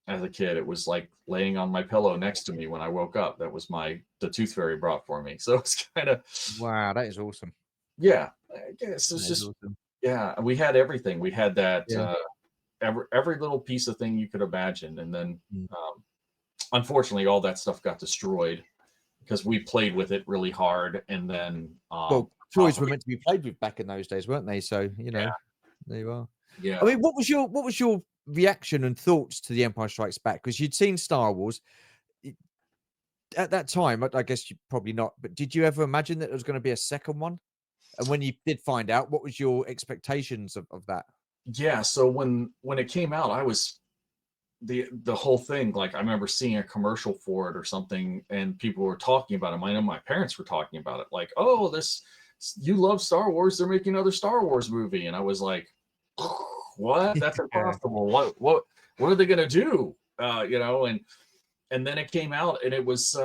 as a kid. It was like laying on my pillow next to me when I woke up. That was the Tooth Fairy brought for me. So it's kind of, Wow, that is awesome. yeah, I guess it's That is just, awesome. yeah, we had everything. We had that Yeah. every little piece of thing you could imagine. And then Mm. unfortunately, all that stuff got destroyed because we played with it really hard. And then Well, toys were meant to be played with back in those days, weren't they? So, yeah, there you are. yeah, I mean, what was your reaction and thoughts to The Empire Strikes Back? Because you'd seen Star Wars. Y At that time, I guess you probably not, but did you ever imagine that there was gonna be a second one? And when you did find out, what was your expectations of that? yeah. So when it came out, I was the whole thing. Like I remember seeing a commercial for it or something, and people were talking about it. I know my parents were talking about it, like, "Oh, you love Star Wars? They're making another Star Wars movie," and I was like, "What? That's Yeah. impossible! What are they gonna do?" And then it came out, and it was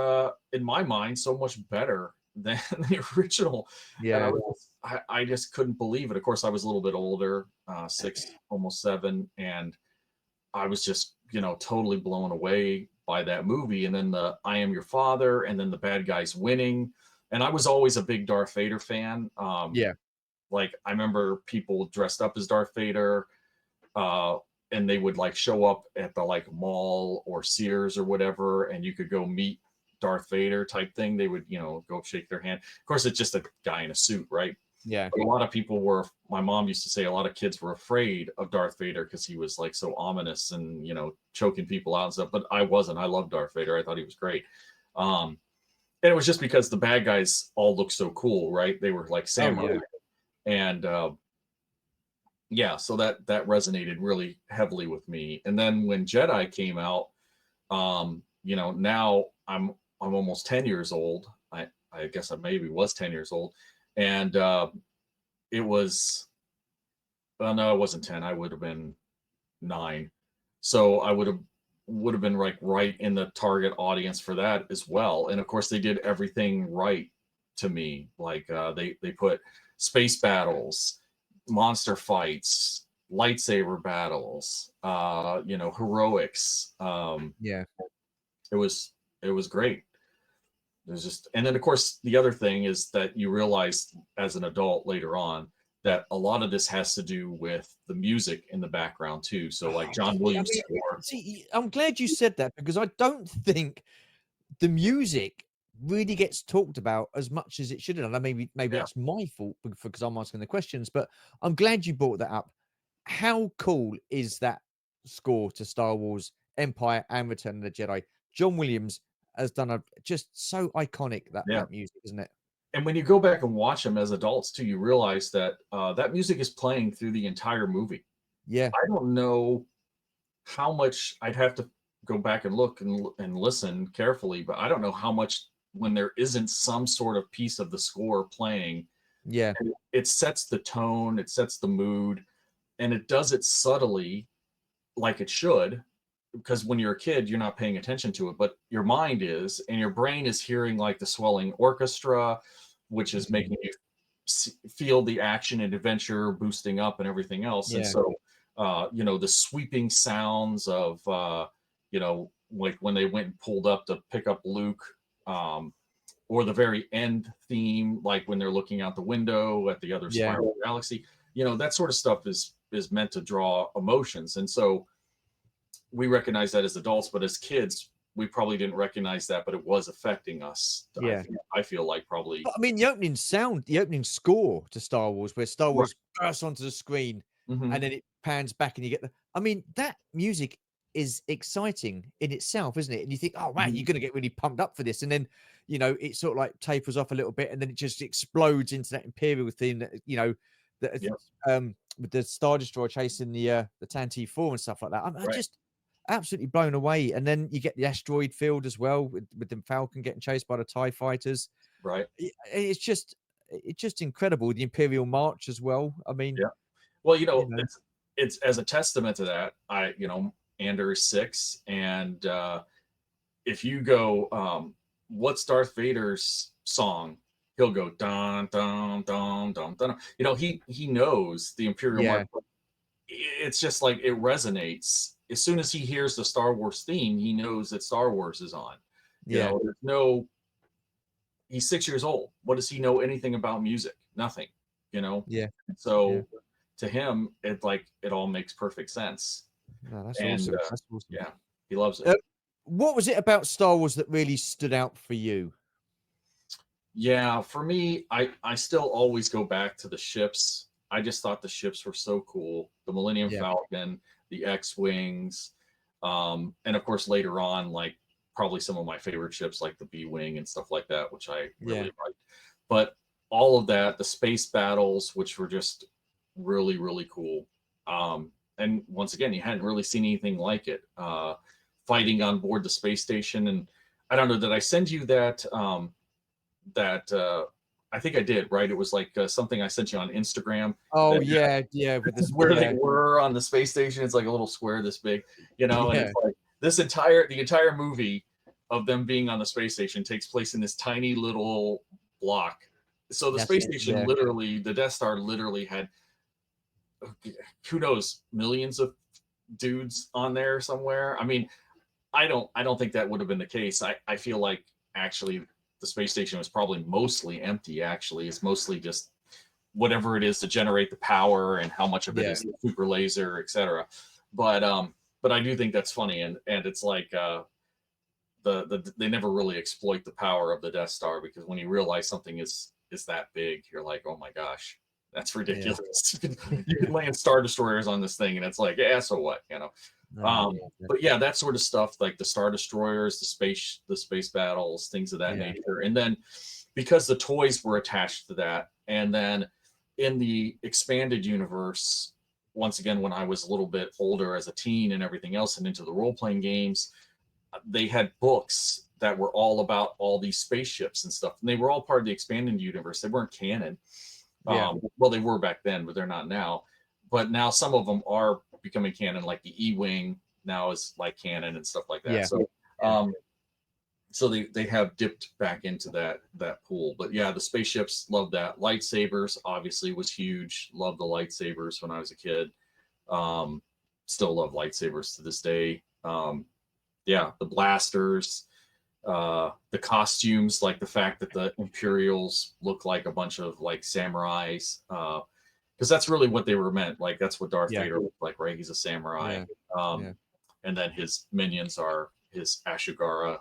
in my mind so much better than the original, and Yeah. I just couldn't believe it. Of course, I was a little bit older, 6, almost 7, and I was just totally blown away by that movie. And then the "I am your father," and then the bad guys winning. And I was always a big Darth Vader fan. Yeah. Like I remember people dressed up as Darth Vader, uh, and they would like show up at the like mall or Sears or whatever, and you could go meet Darth Vader type thing. They would, go shake their hand. Of course, it's just a guy in a suit, right? Yeah. But a lot of people were, my mom used to say a lot of kids were afraid of Darth Vader because he was like so ominous and, choking people out and stuff. But I wasn't. I loved Darth Vader. I thought he was great. Um, and it was just because the bad guys all looked so cool, right? They were like Oh, samurai. yeah. And yeah, so that resonated really heavily with me. And then when Jedi came out, now I'm almost 10 years old. I guess I maybe was 10 years old. And it was, well, no, I wasn't 10. I would have been 9. So I would have been like right in the target audience for that as well. And of course they did everything right to me. Like they put space battles, monster fights, lightsaber battles, heroics. Yeah. It was it was great. There's just, and then of course the other thing is that you realize as an adult later on that a lot of this has to do with the music in the background too. So like John I Williams mean, score. see, I'm glad you said that because I don't think the music really gets talked about as much as it should. And maybe Yeah, that's my fault because I'm asking the questions, but I'm glad you brought that up. How cool is that score to Star Wars Empire and Return of the Jedi? John Williams has done a just so iconic yeah. that music, isn't it? And when you go back and watch them as adults too, you realize that that music is playing through the entire movie. Yeah, I don't know how much. I'd have to go back and look and listen carefully, but I don't know how much when there isn't some sort of piece of the score playing, yeah, and it sets the tone, it sets the mood, and it does it subtly like it should, because when you're a kid you're not paying attention to it, but your mind is, and your brain is hearing like the swelling orchestra, which is mhm, making you feel the action and adventure boosting up and everything else. And yeah, so the sweeping sounds of like when they went and pulled up to pick up Luke, um, or the very end theme, like when they're looking out the window at the other yeah, spiral galaxy, that sort of stuff is meant to draw emotions. And so we recognize that as adults, but as kids, we probably didn't recognize that, but it was affecting us. Yeah. I feel like probably But I mean, the opening score to Star Wars, where Star right. Wars bursts onto the screen Hmm. and then it pans back and you get I mean, that music is exciting in itself, isn't it? And you think, oh man, Hmm. you're gonna get really pumped up for this. And then, it sort of like tapers off a little bit and then it just explodes into that Imperial theme that, that Yep. with the Star Destroyer chasing the Tantive 4 and stuff like that. I'm Right. just absolutely blown away. And then you get the asteroid field as well with the Falcon getting chased by the TIE fighters. Right. It's just incredible. The Imperial March as well. I mean, Yeah. Well, you know, it's as a testament to that. Anders 6, and if you go, what's Darth Vader's song? He'll go dun dun dun dun dun. He knows the Imperial March. yeah, It's just like it resonates. As soon as he hears the Star Wars theme, he knows that Star Wars is on. yeah, There's no. He's 6 years old. What does he know anything about music? Nothing. You know. yeah, yeah. So to him, it all makes perfect sense. No, that's And awesome. That's awesome. yeah, he loves it. Uh, what was it about Star Wars that really stood out for you? Yeah, for me, I still always go back to the ships. I just thought the ships were so cool. The Millennium Yeah, Falcon, the X-wings, and of course later on, like probably some of my favorite ships like the B-wing and stuff like that, which I yeah, really liked. But all of that, the space battles, which were just really, really cool. And once again, you hadn't really seen anything like it. Fighting on board the space station, and I don't know, did I send you that I think I did, right? It was like something I sent you on Instagram oh that yeah, yeah, with this, where they yeah, were on the space station. It's like a little square this big, and yeah, it's like the entire movie of them being on the space station takes place in this tiny little block. So the that's space it, station yeah, literally, the Death Star literally had who knows millions of dudes on there somewhere. I mean, I don't think that would have been the case. I feel like actually the space station was probably mostly empty. Actually, it's mostly just whatever it is to generate the power and how much of it yeah, is the super laser, etc. But I do think that's funny, and it's like they never really exploit the power of the Death Star, because when you realize something is that big, you're like, oh my gosh, that's yeah. ridiculous. You can land star destroyers on this thing, and it's like, yeah, so what? No, yeah, But yeah, that sort of stuff, like the star destroyers, the space battles, things of that yeah, nature. And then because the toys were attached to that, and then in the expanded universe, once again, when I was a little bit older as a teen and everything else, and into the role playing games, they had books that were all about all these spaceships and stuff, and they were all part of the expanded universe. They weren't canon. yeah, Well, they were back then, but they're not now. But now some of them are becoming canon, like the E-wing now is like canon and stuff like that. yeah, So, yeah, um, so they have dipped back into that pool. But yeah, the spaceships, love that. Lightsabers obviously was huge. Loved the lightsabers when I was a kid. Um, Still love lightsabers to this day. Yeah, the blasters, the costumes, like the fact that the Imperials look like a bunch of like samurais, because that's really what they were meant. Like that's what Darth yeah, Vader looked like, right? He's a samurai, yeah, um, yeah, and then his minions are his Ashigara,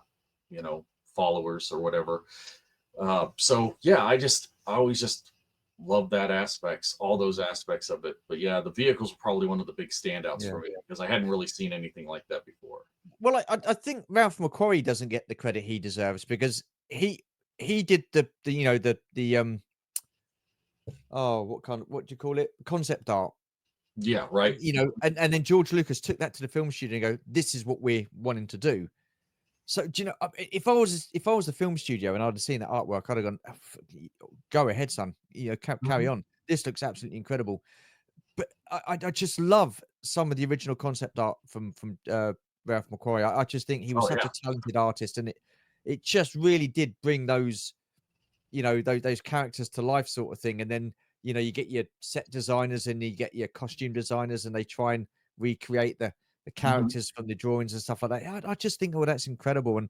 followers or whatever. So yeah, I always just love that aspects, all those aspects of it. But yeah, the vehicles were probably one of the big standouts yeah. for me because I hadn't really seen anything like that before. Well, I think Ralph McQuarrie doesn't get the credit he deserves because he did the oh, what do you call it? Concept art. Yeah, right. And then George Lucas took that to the film studio and go, "This is what we're wanting to do." So, do you know, if I was the film studio and I'd have seen that artwork, I'd have gone, "Go ahead, son. Carry Mhm. on. This looks absolutely incredible." But I just love some of the original concept art from Ralph McQuarrie. I just think he was Oh such yeah. a talented artist, and it just really did bring those characters to life, sort of thing. And then you get your set designers and you get your costume designers, and they try and recreate the Mhm. characters from the drawings and stuff like that. I just think, oh, that's incredible. And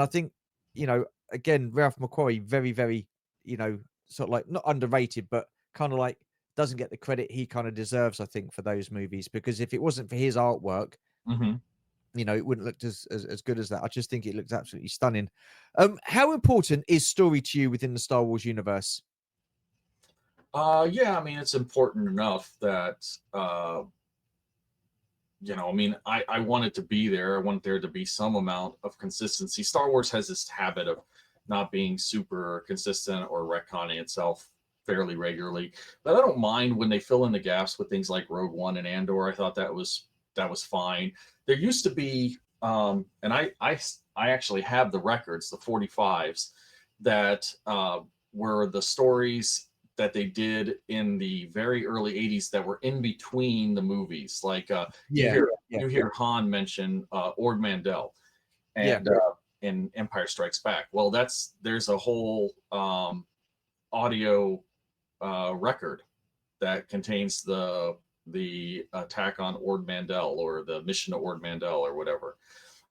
I think again, Ralph McQuarrie, very very sort of like not underrated, but kind of like doesn't get the credit he kind of deserves, I think, for those movies, because if it wasn't for his artwork, Mhm. you know, it wouldn't look as good as that. I just think it looks absolutely stunning. How important is story to you within the Star Wars universe? Yeah, I mean, it's important enough that I mean, I want it to be there. I want there to be some amount of consistency. Star Wars has this habit of not being super consistent or retconning itself fairly regularly. But I don't mind when they fill in the gaps with things like Rogue One and Andor. I thought that was fine. There used to be, and I actually have the records, the 45s, that were the stories that they did in the very early 80s that were in between the movies. Like you Yeah, hear yeah, you hear Han mention Ord Mantell yeah. and in Empire Strikes Back. Well, there's a whole audio record that contains the attack on Ord Mantell or the mission to Ord Mantell or whatever.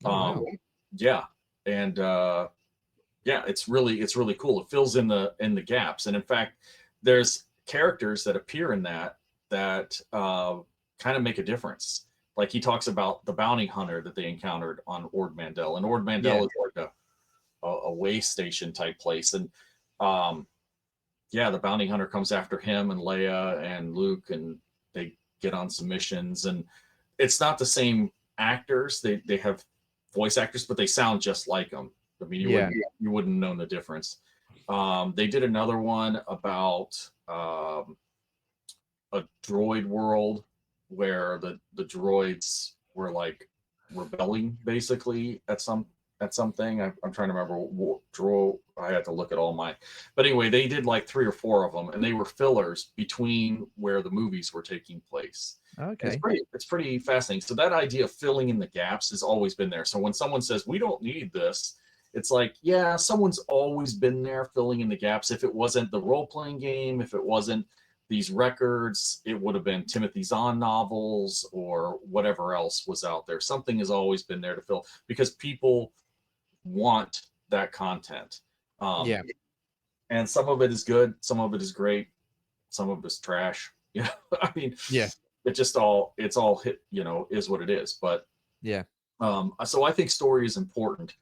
Oh Um, wow. yeah, and yeah, it's really cool. It fills in the gaps, and in fact, there's characters that appear in that kind of make a difference. Like he talks about the bounty hunter that they encountered on Ord Mantell, and Ord Yeah. Mantell is like a way station type place, and um, yeah, the bounty hunter comes after him and Leia and Luke, and they get on some missions, and it's not the same actors. They have voice actors, but they sound just like them. I mean, you Yeah. wouldn't know the difference. They did another one about a droid world where the droids were like rebelling basically at something. I'm trying to remember what droid. I had to look at all my. But anyway, they did like three or four of them, and they were fillers between where the movies were taking place. And Okay. it's pretty fascinating. So that idea of filling in the gaps has always been there. So when someone says we don't need this, it's like, yeah, someone's always been there filling in the gaps. If it wasn't the role playing game, if it wasn't these records, it would have been Timothy Zahn novels or whatever else was out there. Something has always been there to fill because people want that content. Um, Yeah. and some of it is good, some of it is great, some of it is trash. You know, I mean, Yeah. it's all hit, is what it is. But Yeah. so I think story is important.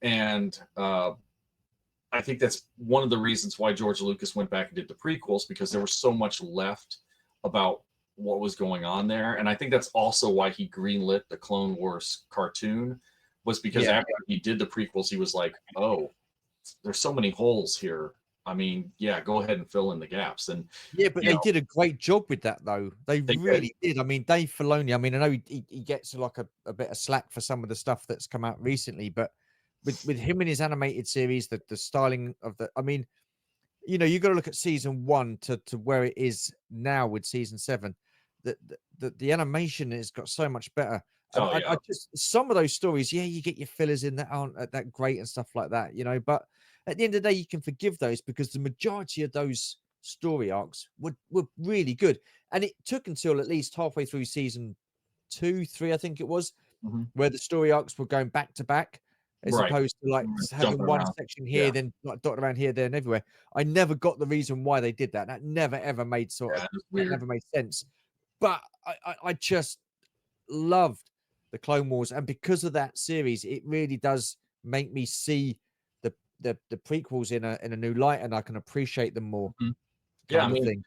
And I think that's one of the reasons why George Lucas went back and did the prequels because there was so much left about what was going on there. And I think that's also why he greenlit the Clone Wars cartoon was because Yeah. after he did the prequels, he was like, "Oh, there's so many holes here. I mean, yeah, go ahead and fill in the gaps." And Yeah, but you they know, did a great job with that, though. They they did. really did. I mean, Dave Filoni. I mean, I know he gets like a bit of slack for some of the stuff that's come out recently, but with him and his animated series, the styling of the. I mean, you know, you got to look at season one to where it is now with season seven. The animation has got so much better. And Oh I yeah. just some of those stories, yeah, you get your fillers in that aren't that great and stuff like that, you know. But at the end of the day, you can forgive those because the majority of those story arcs were really good. And it took until at least halfway through season two, three, I think it was, Mhm. where the story arcs were going back to back, as Right. opposed to like having Jumping one around. section Yeah. here, then like dotted around here, there, and everywhere. I never got the reason why they did that. That never ever made Yeah. It's that weird. never made sense. But I just loved the Clone Wars, and because of that series, it really does make me see the prequels in a new light, and I can appreciate them more, Mhm. Yeah. I kind of mean,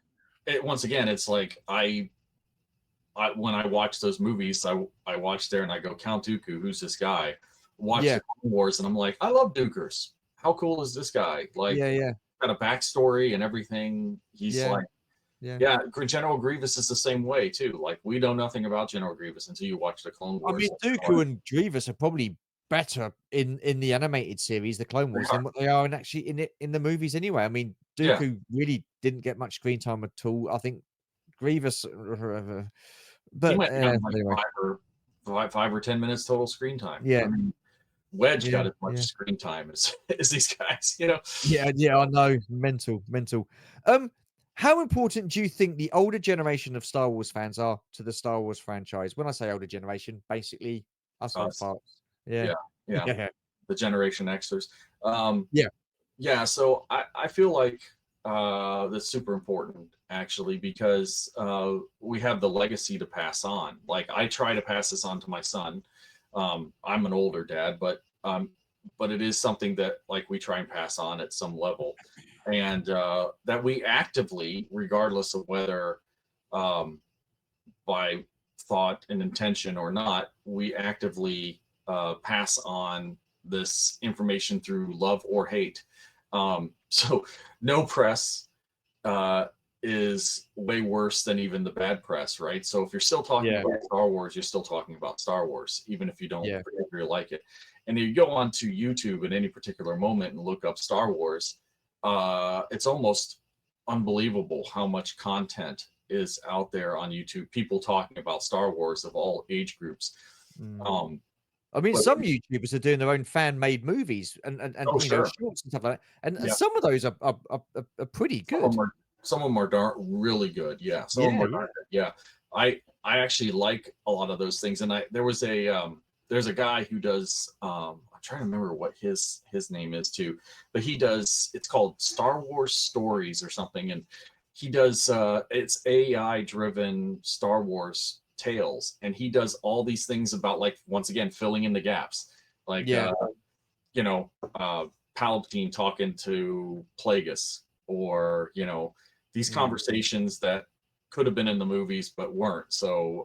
thing. once again, it's like when I watch those movies, I watch there and I go, Count Dooku, who's this guy? Watch Yeah, the Clone Wars, and I'm like, I love Dookers. How cool is this guy? Like, yeah, yeah, got a backstory and everything. He's yeah, like, yeah. yeah, General Grievous is the same way too. Like, we know nothing about General Grievous until you watch the Clone I Wars. mean, Dooku and Grievous are probably better in the animated series, the Clone They Wars, are. than what they are in actually in the movies anyway. I mean, Yeah, Dooku really didn't get much screen time at all. I think Grievous, he but might have gotten like anyway, 5 or 10 minutes total screen time. I yeah, mean, Wedge yeah, got as much yeah. screen time as as these guys. You know. Yeah, yeah, I know. Mental, mental. Um, how important do you think the older generation of Star Wars fans are to the Star Wars franchise? When I say older generation, basically us old Us. farts. Yeah. Yeah, yeah. Yeah. The Generation Xers. Um, Yeah. Yeah, so I feel like that's super important actually because we have the legacy to pass on. Like I try to pass this on to my son. I'm an older dad, but it is something that like we try and pass on at some level, and that we actively, regardless of whether um, by thought and intention or not, we actively pass on this information through love or hate. So no press uh, is way worse than even the bad press, right? So if you're still talking Yeah. about Star Wars, you're still talking about Star Wars, even if you don't Yeah. particularly like it. And if you go onto YouTube at any particular moment and look up Star Wars, it's almost unbelievable how much content is out there on YouTube. People talking about Star Wars of all age groups. Mm. Um, I mean, but some YouTubers are doing their own fan-made movies and oh, you know, sure, shorts and stuff like that, and yeah. some of those are pretty Some of good. them are really good. Yeah, some of them Yeah, are yeah, darn good. Yeah, I actually like a lot of those things. And there was a there's a guy who does I'm trying to remember what his name is too, but he does, it's called Star Wars Stories or something, and he does it's AI driven Star Wars tales, and he does all these things about, like, once again, filling in the gaps, like yeah, you know, Palpatine talking to Plagueis, or these mm, conversations that could have been in the movies but weren't. So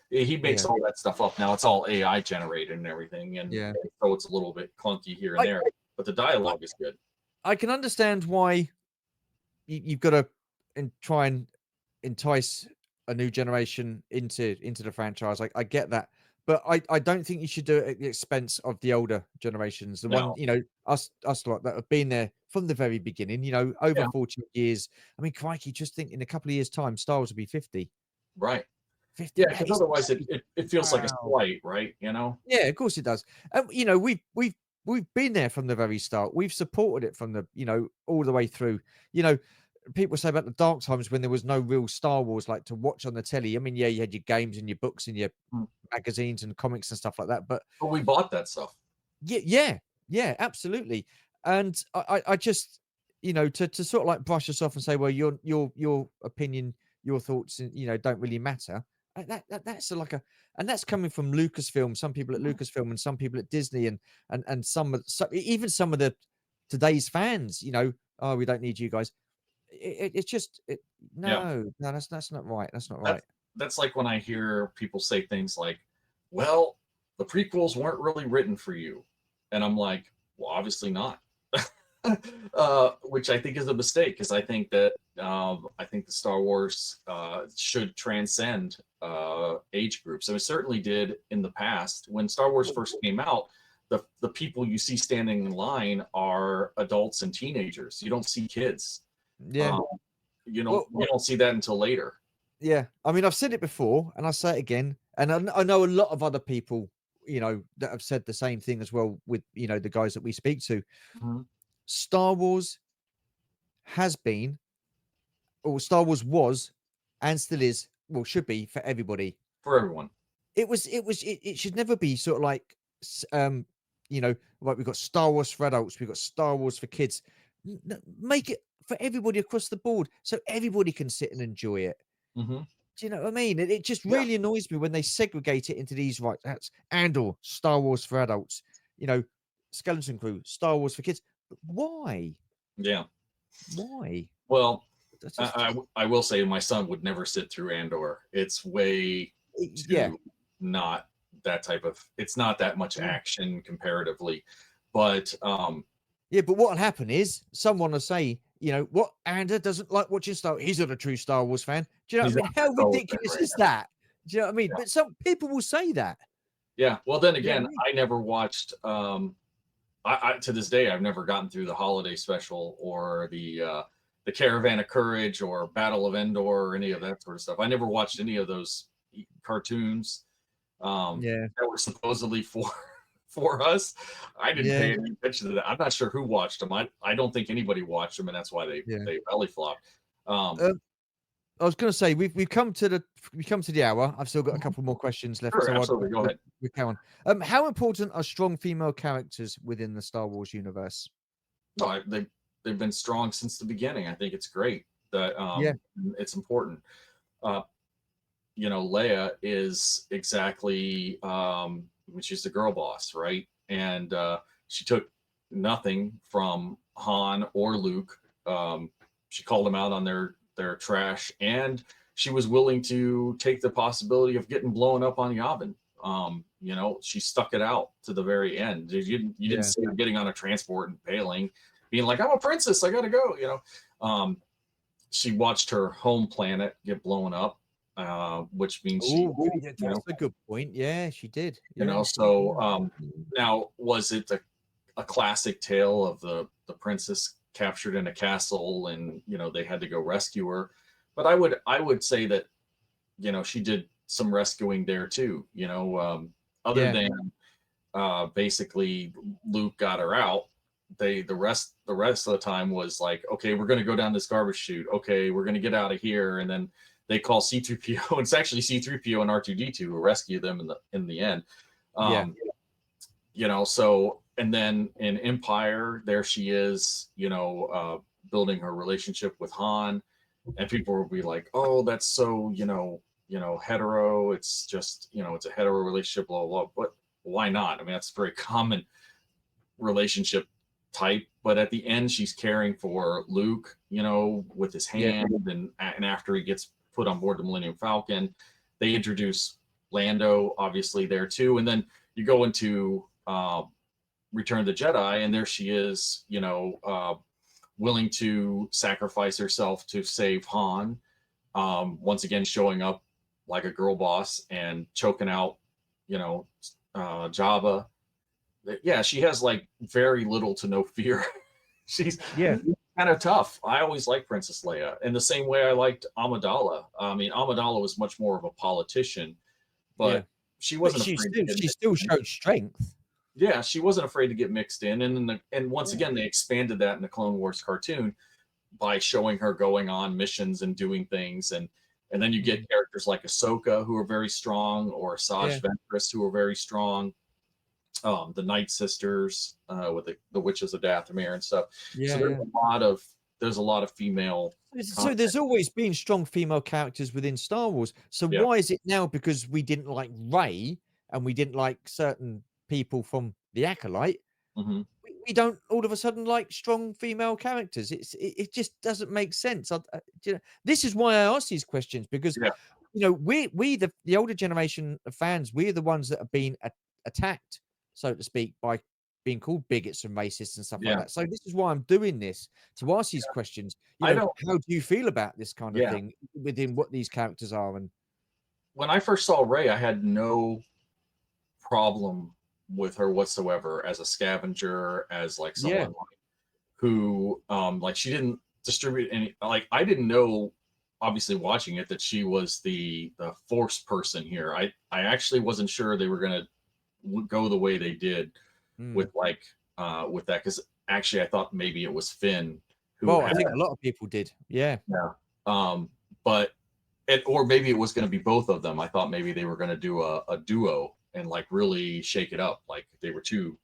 he makes yeah, all that stuff up. Now it's all AI generated and everything, and yeah. so it's a little bit clunky here and I there, but the I dialogue is good. I can understand why you've got to try and entice a new generation into the franchise. I get that, but I don't think you should do it at the expense of the older generations. The one, No, us lot that have been there from the very beginning. Over yeah, 40 years. I mean, crikey, just think in a couple of years' time, Star Wars will be 50. right. 50. Yeah, That because is otherwise it feels like a wow. slight, right? Yeah, of course it does. We've been there from the very start. We've supported it from the all the way through. You know, people say about the dark times when there was no real Star Wars like to watch on the telly. I mean, yeah, you had your games and your books and your Mm. magazines and comics and stuff like that. But But we bought that stuff. yeah, yeah, yeah, absolutely. And I just to sort of like brush us off and say, well, your opinion, your thoughts, don't really matter. That's like a, and that's coming from Lucasfilm. Some people at Mhm. Lucasfilm and some people at Disney, and even some of the today's fans. Oh, we don't need you guys. It's just Yeah. no, that's not right. That's not right. That's that's like when I hear people say things like, "Well, the prequels weren't really written for you," and I'm like, "Well, obviously not." Which I think is a mistake, because I think the Star Wars should transcend age groups. And it certainly did in the past. When Star Wars first came out, the people you see standing in line are adults and teenagers. You don't see kids. Yeah. Um, Well, you don't see that until later. yeah, I mean, I've said it before, and I say it again, and I know a lot of other people, that have said the same thing as well. With the guys that we speak to, Mhm. Star Wars has been, or Star Wars was, and still is, well, should be for everybody. For everyone. It should never be sort of like, like we've got Star Wars for adults, we've got Star Wars for kids. Make it for everybody across the board, so everybody can sit and enjoy it. Hmm. Do you know what I mean? It just Yeah, really annoys me when they segregate it into these, right? That's Andor, Star Wars for adults, you know, Skeleton Crew, Star Wars for kids. But why? yeah. Why? Well, That's just I will say my son would never sit through Andor. It's way yeah, too not that type of. It's not that much yeah. action comparatively, but Yeah, but what'll happen is someone will say, what Andor doesn't like watching Star. He's not a true Star Wars fan. Do you know he's what I not mean? a How Star Wars fan ridiculous right is now. that? Do you know what I mean? Yeah, But some people will say that. yeah. Well, then You know what again, I mean? I never watched. I to this day I've never gotten through the holiday special, or the Caravan of Courage, or Battle of Endor, or any of that sort of stuff. I never watched any of those cartoons Yeah, that were supposedly for for us. I didn't yeah, pay any attention to that. I'm not sure who watched them. I don't think anybody watched them, and that's why yeah. they belly flopped. Um, Um, I was going to say we've come to the hour. I've still got a Mhm. couple more questions left, Sure, so absolutely. Go ahead. we carry on. How important are strong female characters within the Star Wars universe? No, they've been strong since the beginning. I think it's great that Yeah, it's important. Uh, Leia is exactly, when she's the girl boss, right? And she took nothing from Han or Luke. She called them out on their trash, and she was willing to take the possibility of getting blown up on Yavin. She stuck it out to the very end. You didn't see her getting on a transport and bailing, being like, "I'm a princess, I gotta go." She watched her home planet get blown up, which means she, Oh, that's a good point. Yeah, she did. Yeah. so now, was it a classic tale of the princess captured in a castle, and they had to go rescue her? But I would say that she did some rescuing there too. Other Yeah. than basically Luke got her out. The rest of the time was like, okay, we're gonna go down this garbage chute. Okay, we're gonna get out of here, and then they call C-3PO, and it's actually C-3PO and R2-D2 who rescue them in the end. Yeah. So, and then in Empire, there she is, building her relationship with Han, and people will be like, "Oh, that's so, hetero. It's just, it's a hetero relationship, blah blah." But why not? I mean, that's a very common relationship type. But at the end, she's caring for Luke, with his hand, and after he gets put on board the Millennium Falcon, they introduce Lando, obviously there too, and then you go into Return of the Jedi, and there she is, willing to sacrifice herself to save Han. Once again, showing up like a girl boss and choking out, Jabba. Yeah, she has like very little to no fear. She's kind of tough. I always liked Princess Leia in the same way I liked Amidala. I mean, Amidala was much more of a politician, but she wasn't afraid to get she still showed strength. Yeah, she wasn't afraid to get mixed in, and once again they expanded that in the Clone Wars cartoon by showing her going on missions and doing things, and then you get characters like Ahsoka who are very strong, or Asajj Ventress who are very strong. The Night Sisters with the Witches of Dathomir and stuff. So there's a lot of female. So there's always been strong female characters within Star Wars. So why is it now because we didn't like Rey and we didn't like certain people from the Acolyte, we don't all of a sudden like strong female characters? It just doesn't make sense. This is why I ask these questions, because we the older generation of fans, we're the ones that have been attacked, so to speak, by being called bigots and racists and stuff like that. So this is why I'm doing this, to ask these questions. How do you feel about this kind of thing within what these characters are? And when I first saw Rey, I had no problem with her whatsoever as a scavenger, as like someone who like she didn't distribute any, like I didn't know, obviously watching it, that she was the force person here. I actually wasn't sure they were gonna go the way they did with with that, because actually I thought maybe it was Finn who I think a lot of people did. But or maybe it was going to be both of them. I thought maybe they were going to do a duo and like really shake it up, like they were two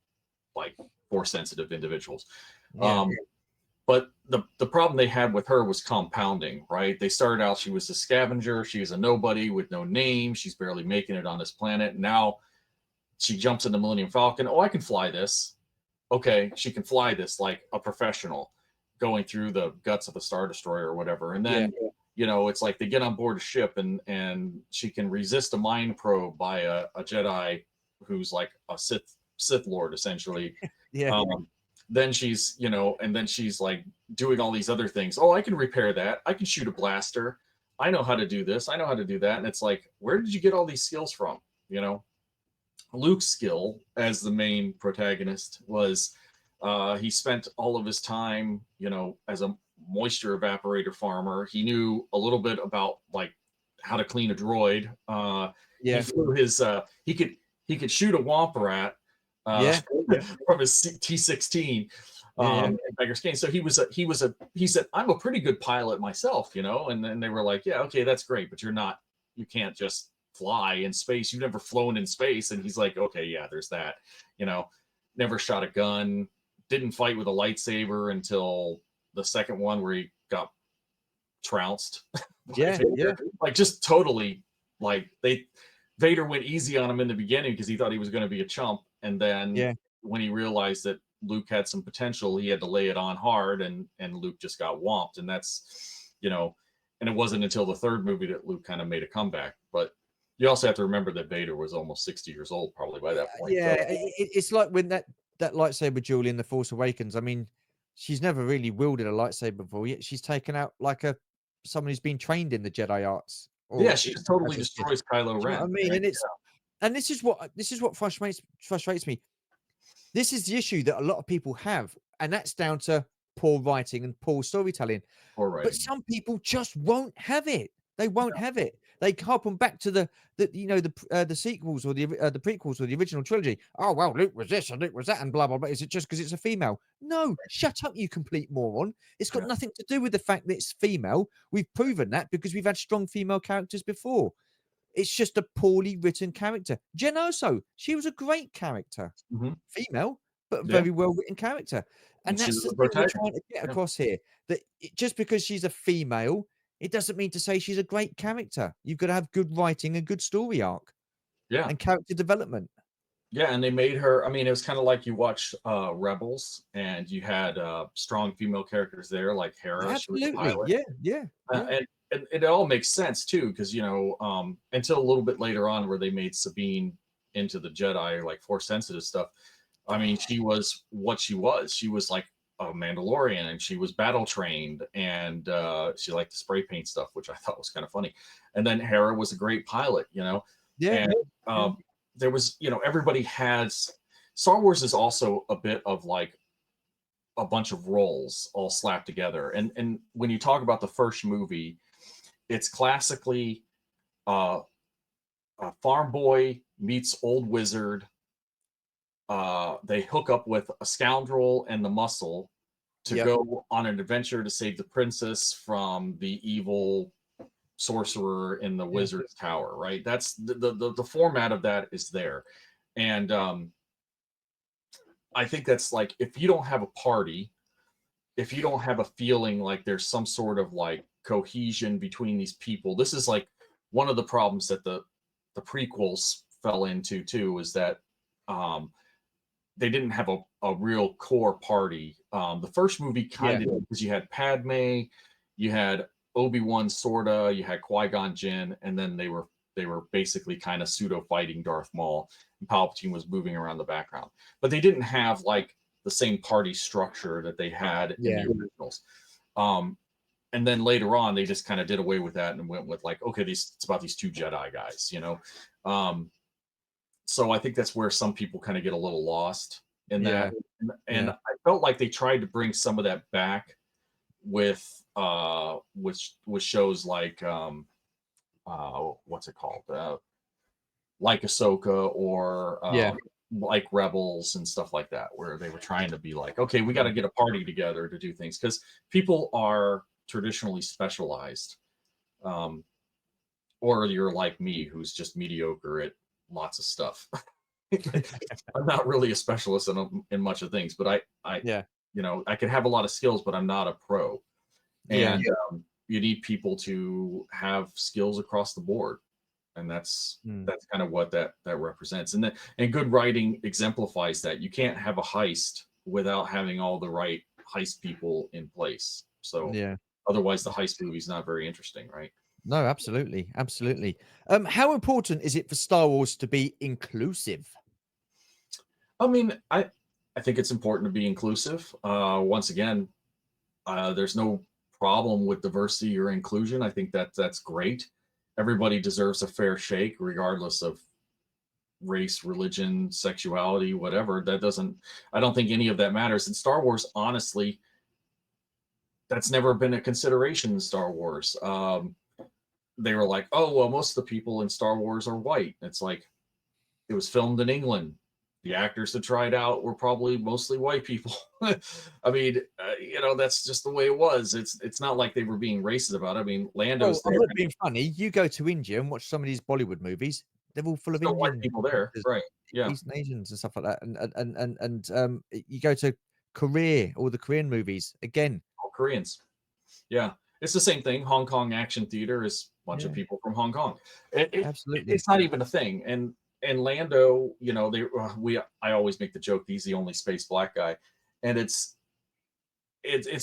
like force sensitive individuals. But the problem they had with her was compounding, right? They started out, she was a scavenger, she was a nobody with no name, she's barely making it on this planet. Now she jumps in the Millennium Falcon. Oh, I can fly this. Okay, she can fly this like a professional, going through the guts of a Star Destroyer or whatever. And then it's like they get on board a ship, and she can resist a mind probe by a Jedi who's like a Sith Lord essentially. Then she's and then she's like doing all these other things. Oh, I can repair that. I can shoot a blaster. I know how to do this. I know how to do that. And it's like, where did you get all these skills from? Luke's skill as the main protagonist was he spent all of his time, as a moisture evaporator farmer. He knew a little bit about like how to clean a droid. He flew his he could shoot a womp rat from his T-16 Beggar's Cane. So he said, I'm a pretty good pilot myself, and then they were like, yeah, okay, that's great, but you can't just fly in space. You've never flown in space. And he's like, okay, yeah, there's that. Never shot a gun, didn't fight with a lightsaber until the second one where he got trounced. Like just totally like Vader went easy on him in the beginning because he thought he was going to be a chump, and then Yeah. when he realized that Luke had some potential, he had to lay it on hard, and Luke just got whomped, and that's and it wasn't until the third movie that Luke kind of made a comeback. But you also have to remember that Vader was almost 60 years old probably by that point. Yeah, So it's like when that lightsaber duel in The Force Awakens. I mean, she's never really wielded a lightsaber before, yet she's taken out like someone who's been trained in the Jedi arts yeah, or she it just totally as a Sith. destroys Kylo Do you know what I Ren. mean? Right? And this is what frustrates me. This is the issue that a lot of people have, and that's down to poor writing and poor storytelling. Poor But writing. some people just won't have it. They won't have it. They harp on back to the sequels or the prequels or the original trilogy. Oh well, Luke was this and Luke was that and blah blah blah. Is it just because it's a female? No, shut up, you complete moron. It's got Yeah. nothing to do with the fact that it's female. We've proven that because we've had strong female characters before. It's just a poorly written character. Jen Erso, she was a great character, Hmm. female, but a Yeah. very well written character. And And she that's was the a thing we're protagonist. trying to get Yeah. across here. That just because she's a female, it doesn't mean to say she's a great character. You've got to have good writing and good story arc Yeah. and character development. Yeah, and they made her. I mean, it was kind of like you watch Rebels, and you had strong female characters there, like Hera. She was a Absolutely. pilot, Yeah, yeah, yeah. and it all makes sense too, because until a little bit later on, where they made Sabine into the Jedi, like Force sensitive stuff. I mean, she was what she was. She was like a Mandalorian, and she was battle trained, and she liked to spray paint stuff, which I thought was kind of funny. And then Hera was a great pilot, Yeah, and yeah. there was, everybody has. Star Wars is also a bit of like a bunch of roles all slapped together. And when you talk about the first movie, it's classically uh, a farm boy meets old wizard. They hook up with a scoundrel and the muscle to Yep. go on an adventure to save the princess from the evil sorcerer in the Yeah. wizard's tower. Right? That's the format of that is there, and I think that's like, if you don't have a party, if you don't have a feeling like there's some sort of like cohesion between these people. This is like one of the problems that the prequels fell into too, is that um they didn't have a real core party. The first movie Yeah. kind of, because you had Padme, you had Obi-Wan sorta, you had Qui-Gon Jinn, and then they were basically kind of pseudo fighting Darth Maul, and Palpatine was moving around the background. But they didn't have like the same party structure that they had in Yeah. the originals. Um, and then later on, they just kind of did away with that and went with like, okay, it's about these two Jedi guys. So I think that's where some people kind of get a little lost in that. Yeah. And Yeah. I felt like they tried to bring some of that back with with shows like what's it called? Like Ahsoka, or Yeah. like Rebels and stuff like that, where they were trying to be like, okay, we got to get a party together to do things, because people are traditionally specialized. Um, or you're like me, who's just mediocre at lots of stuff. I'm not really a specialist in much of things, but I Yeah. I could have a lot of skills, but I'm not a pro. Yeah. And you need people to have skills across the board, and that's Mm. that's kind of what that represents. And good writing exemplifies that. You can't have a heist without having all the right heist people in place. So Yeah. otherwise, the heist movie's not very interesting, right? No, absolutely. Absolutely. How important is it for Star Wars to be inclusive? I mean, I think it's important to be inclusive. Once again, there's no problem with diversity or inclusion. I think that's great. Everybody deserves a fair shake, regardless of race, religion, sexuality, whatever. That doesn't. I don't think any of that matters. In Star Wars, honestly, that's never been a consideration in Star Wars. They were like, oh well, most of the people in Star Wars are white. It's like, it was filmed in England. The actors that tried out were probably mostly white people. I mean, that's just the way it was. It's not like they were being racist about it. I mean, Well, Lando's I'm there. not being funny. You go to India and watch some of these Bollywood movies, they're all full of Still white Indian people there, actors, right? Yeah, East Asians and stuff like that. You go to Korea, all the Korean movies, again, all Koreans. Yeah, It's the same thing. Hong Kong action theater is a bunch of Yeah, people from Hong Kong. absolutely. It's not even a thing. And Lando, you know, I always make the joke that he's the only space black guy, and it's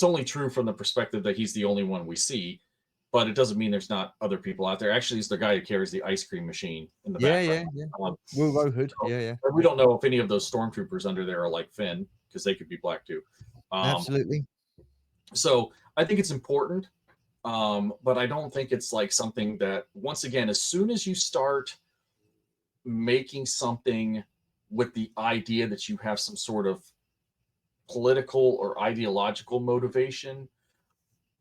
only true from the perspective that he's the only one we see, but it doesn't mean there's not other people out there. Actually, he's the guy who carries the ice cream machine in the Yeah, background. yeah, yeah. Um, Will Hood. so- Yeah, yeah. and we don't know if any of those stormtroopers under there are like Finn because they could be black too. Um, Absolutely. so I think it's important, but I don't think it's like something that, once again, as soon as you start making something with the idea that you have some sort of political or ideological motivation,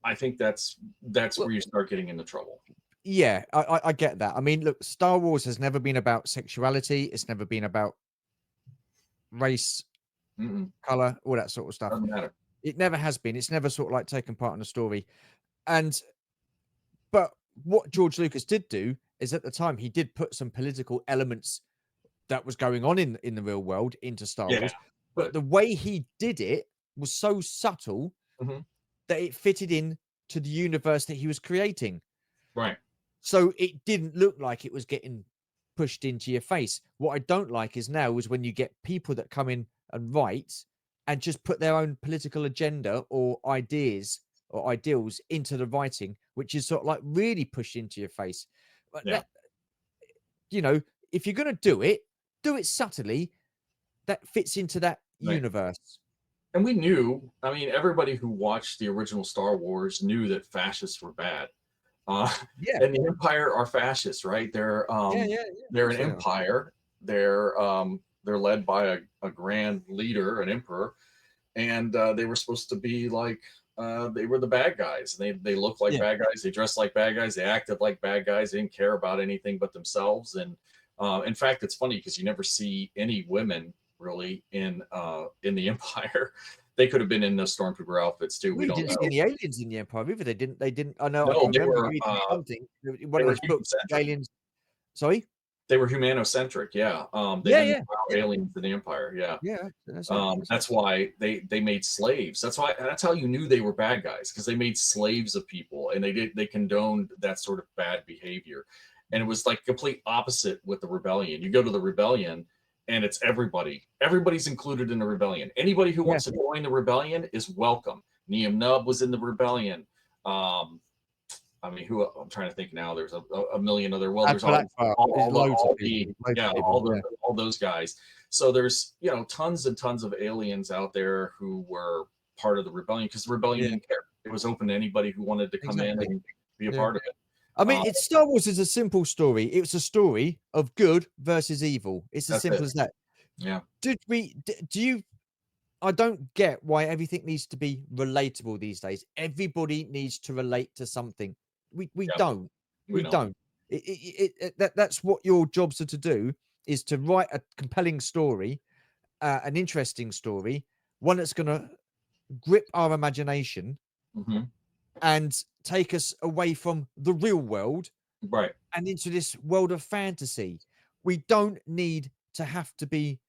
I think that's Well, where you start getting into trouble. yeah, I get that. I mean, look, Star Wars has never been about sexuality. It's never been about race, Mm-mm, color, all that sort of stuff. doesn't matter. It never has been. It's never sort of like taken part in the story. And but what George Lucas did do is at the time he did put some political elements that was going on in the real world into Star Yeah, Wars. But but the way he did it was so subtle mhm, that it fitted in to the universe that he was creating. right, So it didn't look like it was getting pushed into your face. What I don't like is now is when you get people that come in and write and just put their own political agenda or ideas or ideals into the writing, which is sort of like really pushed into your face. But yeah, that, you know, if you're going to do it subtly that fits into that right. universe. And we knew, I mean, everybody who watched the original Star Wars knew that fascists were bad. Uh, Yeah. and the Empire are fascists, right? Yeah. Yeah. Yeah. Of They're course an they are. empire. They're led by a grand leader, an emperor, and they were supposed to be like they were the bad guys. They looked like Yeah. bad guys. They dressed like bad guys. They acted like bad guys. They didn't care about anything but themselves. And in fact, it's funny because you never see any women really in the Empire. They could have been in the stormtrooper outfits too. We We don't didn't see know. any aliens in the Empire either. They didn't. I know. I No, can remember reading something in one they of were those human books. The centric. aliens. Sorry. They were humanocentric. Yeah, they Yeah. didn't Yeah. allow Yeah. aliens in the Empire. Yeah. Yeah. That's it. That's it. That's why they made slaves. That's how you knew they were bad guys, because they made slaves of people, and they condoned that sort of bad behavior. And it was like complete opposite with the rebellion. You go to the rebellion, and it's everybody. Everybody's included in the rebellion. Anybody who Yeah. wants to join the rebellion is welcome. Neum Nub was in the rebellion. Um, I mean, who I'm trying to think now. There's a million other. Well, there's Black Bar. There's loads of all people. the Loads yeah of people. Yeah. all those guys. So there's tons and tons of aliens out there who were part of the rebellion, because the rebellion Yeah. didn't care. It was open to anybody who wanted to come in Exactly. and be a Yeah. part of it. I mean, Um, it's Star Wars is a simple story. It's a story of good versus evil. It's as that's it. simple as that. Yeah. Do you I don't get why everything needs to be relatable these days. Everybody needs to relate to something. We Yeah. don't. We We know. don't. That's what your jobs are to do, is to write a compelling story, an interesting story, one that's going to grip our imagination Hmm. and take us away from the real world Right. and into this world of fantasy. We don't need to have to be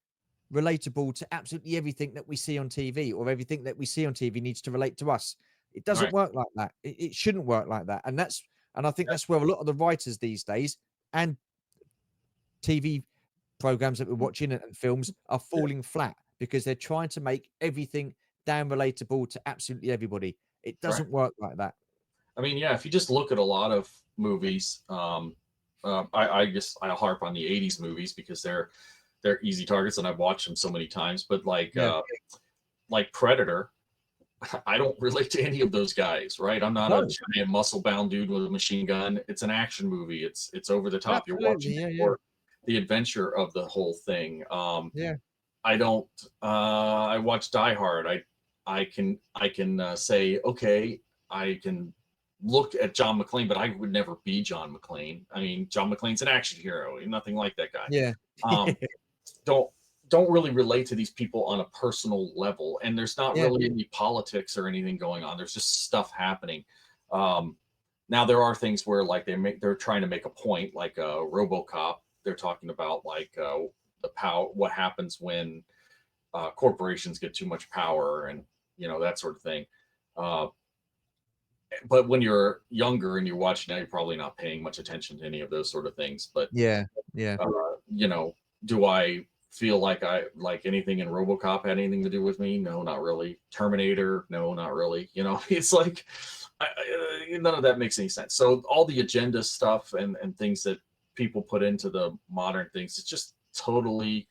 relatable to absolutely everything that we see on TV, or everything that we see on TV needs to relate to us. It doesn't Right. work like that. It shouldn't work like that. And I think Yeah. that's where a lot of the writers these days and TV programs that we're watching and films are Yeah. falling flat, because they're trying to make everything damn relatable to absolutely everybody. It Right. doesn't work like that. I mean, yeah. If you just look at a lot of movies, I guess I'll harp on the '80s movies because they're easy targets and I've watched them so many times. But Yeah. like Predator, I don't relate to any of those guys, right? I'm not a No, giant muscle bound dude with a machine gun. It's an action movie. It's over the top. You're absolutely. watching Yeah, yeah, for the adventure of the whole thing. yeah, I don't. I watch Die Hard. I can say, okay, I can look at John McClane, but I would never be John McClane. I mean, John McClane's an action hero. Nothing like that guy. yeah. Um, don't don't really relate to these people on a personal level, and there's not Yeah, really any politics or anything going on. There's just stuff happening. Um, Now there are things where like they're trying to make a point, like RoboCop. They're talking about like the power, what happens when corporations get too much power, and that sort of thing. Uh, but when you're younger and you're watching now, you're probably not paying much attention to any of those sort of things. But Yeah, yeah, you know, do I feel like I like anything in RoboCop had anything to do with me? No, not really. Terminator? No, not really. You know, it's like none of that makes any sense. So all the agenda stuff and things that people put into the modern things, it's just totally.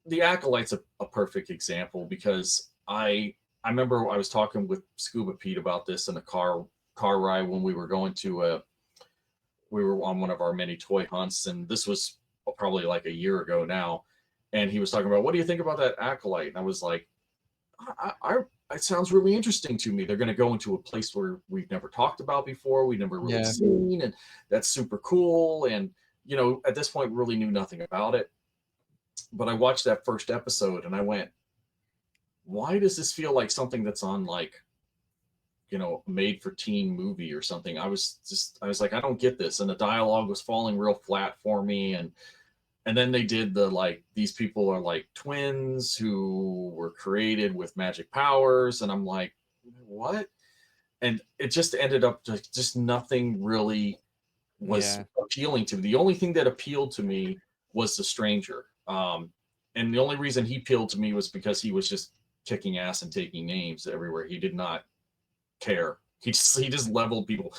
The Acolyte's a perfect example because I remember I was talking with Scuba Pete about this in a car ride when we were going to a we were on one of our many toy hunts, and this was probably like a year ago now. And he was talking about, what do you think about that Acolyte? And I was like, I it sounds really interesting to me. They're going to go into a place where we've never talked about before, we never really yeah. seen, and that's super cool. And you know, at this point, really knew nothing about it. But I watched that first episode and I went, why does this feel like something that's on like, you know, made for teen movie or something? I was like, I don't get this. And the dialogue was falling real flat for me. And then they did the like, these people are like twins who were created with magic powers. And I'm like, what? And it just ended up just nothing really was Yeah. appealing to me. The only thing that appealed to me was the stranger. And the only reason he appealed to me was because he was just kicking ass and taking names everywhere. He did not care. He just leveled people,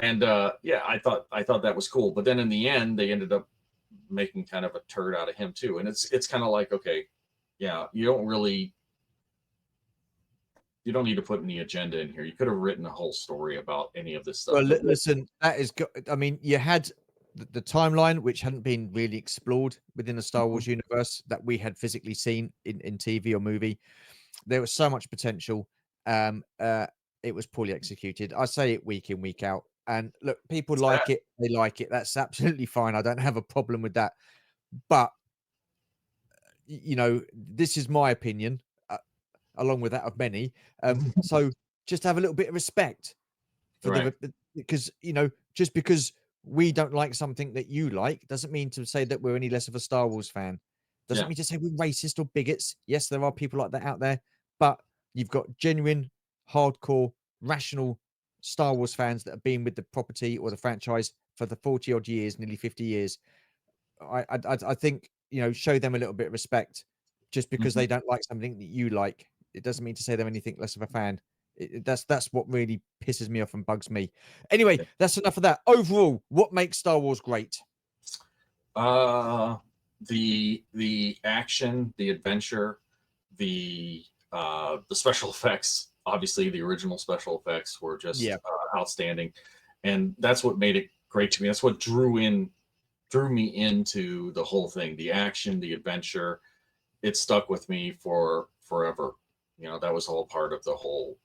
and yeah, I thought that was cool. But then in the end, they ended up making kind of a turd out of him too. And it's kind of like, okay, yeah, you don't need to put any agenda in here. You could have written a whole story about any of this stuff. Well, listen, that is. I mean, you had the timeline, which hadn't been really explored within the Star Mhm. Wars universe that we had physically seen in TV or movie. There was so much potential. Um, uh, it was poorly executed. I say it week in, week out. And look, people It's bad. like it. They like it. That's absolutely fine. I don't have a problem with that. But you know, this is my opinion, along with that of many. So just have a little bit of respect for Right. the, because you know, just because we don't like something that you like doesn't mean to say that we're any less of a Star Wars fan. Doesn't Yeah. mean to say we're racist or bigots. Yes, there are people like that out there, but you've got genuine, hardcore, rational Star Wars fans that have been with the property or the franchise for the 40 odd years, nearly 50 years. I think, you know, show them a little bit of respect. Just because Mhm. they don't like something that you like, it doesn't mean to say they're anything less of a fan. That's what really pisses me off and bugs me. Anyway, Yeah. that's enough of that. Overall, what makes Star Wars great? Uh, the action, the adventure, the special effects. Obviously, the original special effects were Yeah, just outstanding, and that's what made it great to me. That's what drew me into the whole thing. The action, the adventure, it stuck with me for forever. You know, that was all part of the whole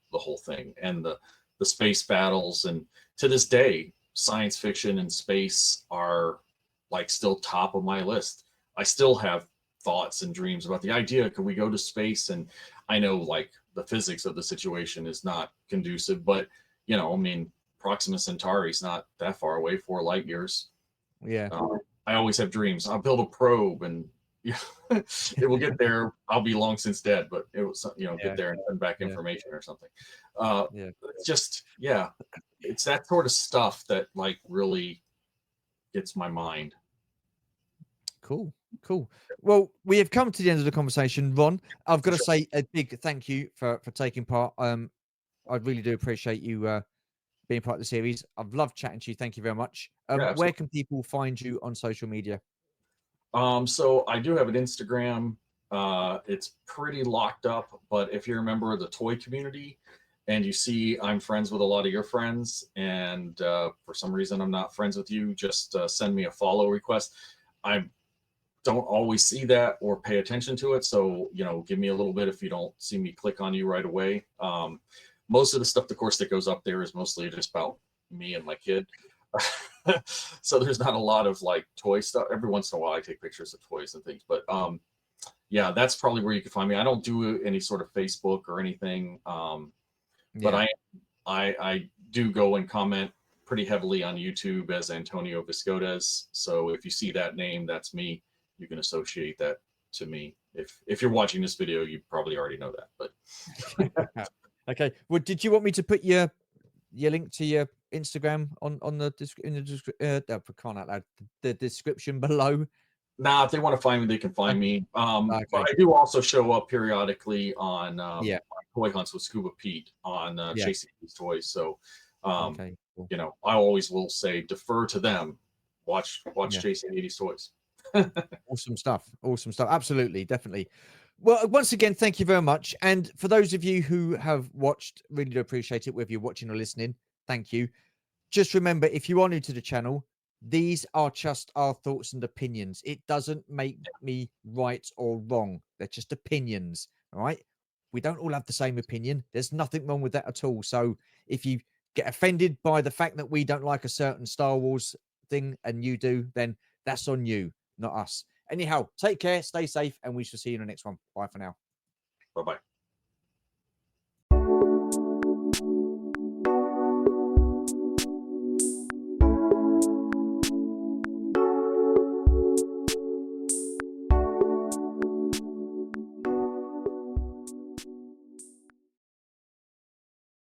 thing, and the space battles. And to this day, science fiction and space are like still top of my list. I still have thoughts and dreams about the idea, could we go to space? And I know like the physics of the situation is not conducive, but you know, I mean, Proxima Centauri is not that far away, 4 light years. yeah, I always have dreams. I'll build a probe and yeah, it will get there. I'll be long since dead, but it was, you know, get yeah, there and send back yeah, information or something. Uh, yeah. it's just, yeah, it's that sort of stuff that like really gets my mind. Cool, cool. Well, we have come to the end of the conversation, Ron. I've got For to sure. say a big thank you for taking part. I really do appreciate you being part of the series. I've loved chatting to you. Thank you very much. Yeah, Where absolutely. can people find you on social media? So I do have an Instagram. It's pretty locked up, but if you're a member of the toy community and you see I'm friends with a lot of your friends, and for some reason I'm not friends with you, just send me a follow request. I don't always see that or pay attention to it, so you know, give me a little bit if you don't see me click on you right away. Most of the stuff, of course, that goes up there is mostly just about me and my kid. So there's not a lot of like toy stuff. Every once in a while I take pictures of toys and things, but yeah, that's probably where you can find me. I don't do any sort of Facebook or anything, but Yeah. I do go and comment pretty heavily on YouTube as Antonio Viscodes. So if you see that name, that's me. You can associate that to me. If you're watching this video, you probably already know that. But Okay. Well, did you want me to put your your link to your Instagram on the for crying out loud, the description below? Nah, if they want to find me, they can find me. But Okay. I do also show up periodically on Yeah. toy hunts with Scuba Pete on Yeah. chasing these toys. So, um, Okay. Cool. I always will say defer to them. Watch Yeah. chasing 80s toys. Awesome stuff. Awesome stuff. Absolutely. Definitely. Well, once again, thank you very much. And for those of you who have watched, really do appreciate it, whether you're watching or listening. Thank you. Just remember, if you are new to the channel, these are just our thoughts and opinions. It doesn't make me right or wrong. They're just opinions. All right. We don't all have the same opinion. There's nothing wrong with that at all. So if you get offended by the fact that we don't like a certain Star Wars thing and you do, then that's on you, not us. Anyhow, take care, stay safe, and we shall see you in the next one. Bye for now. Bye bye.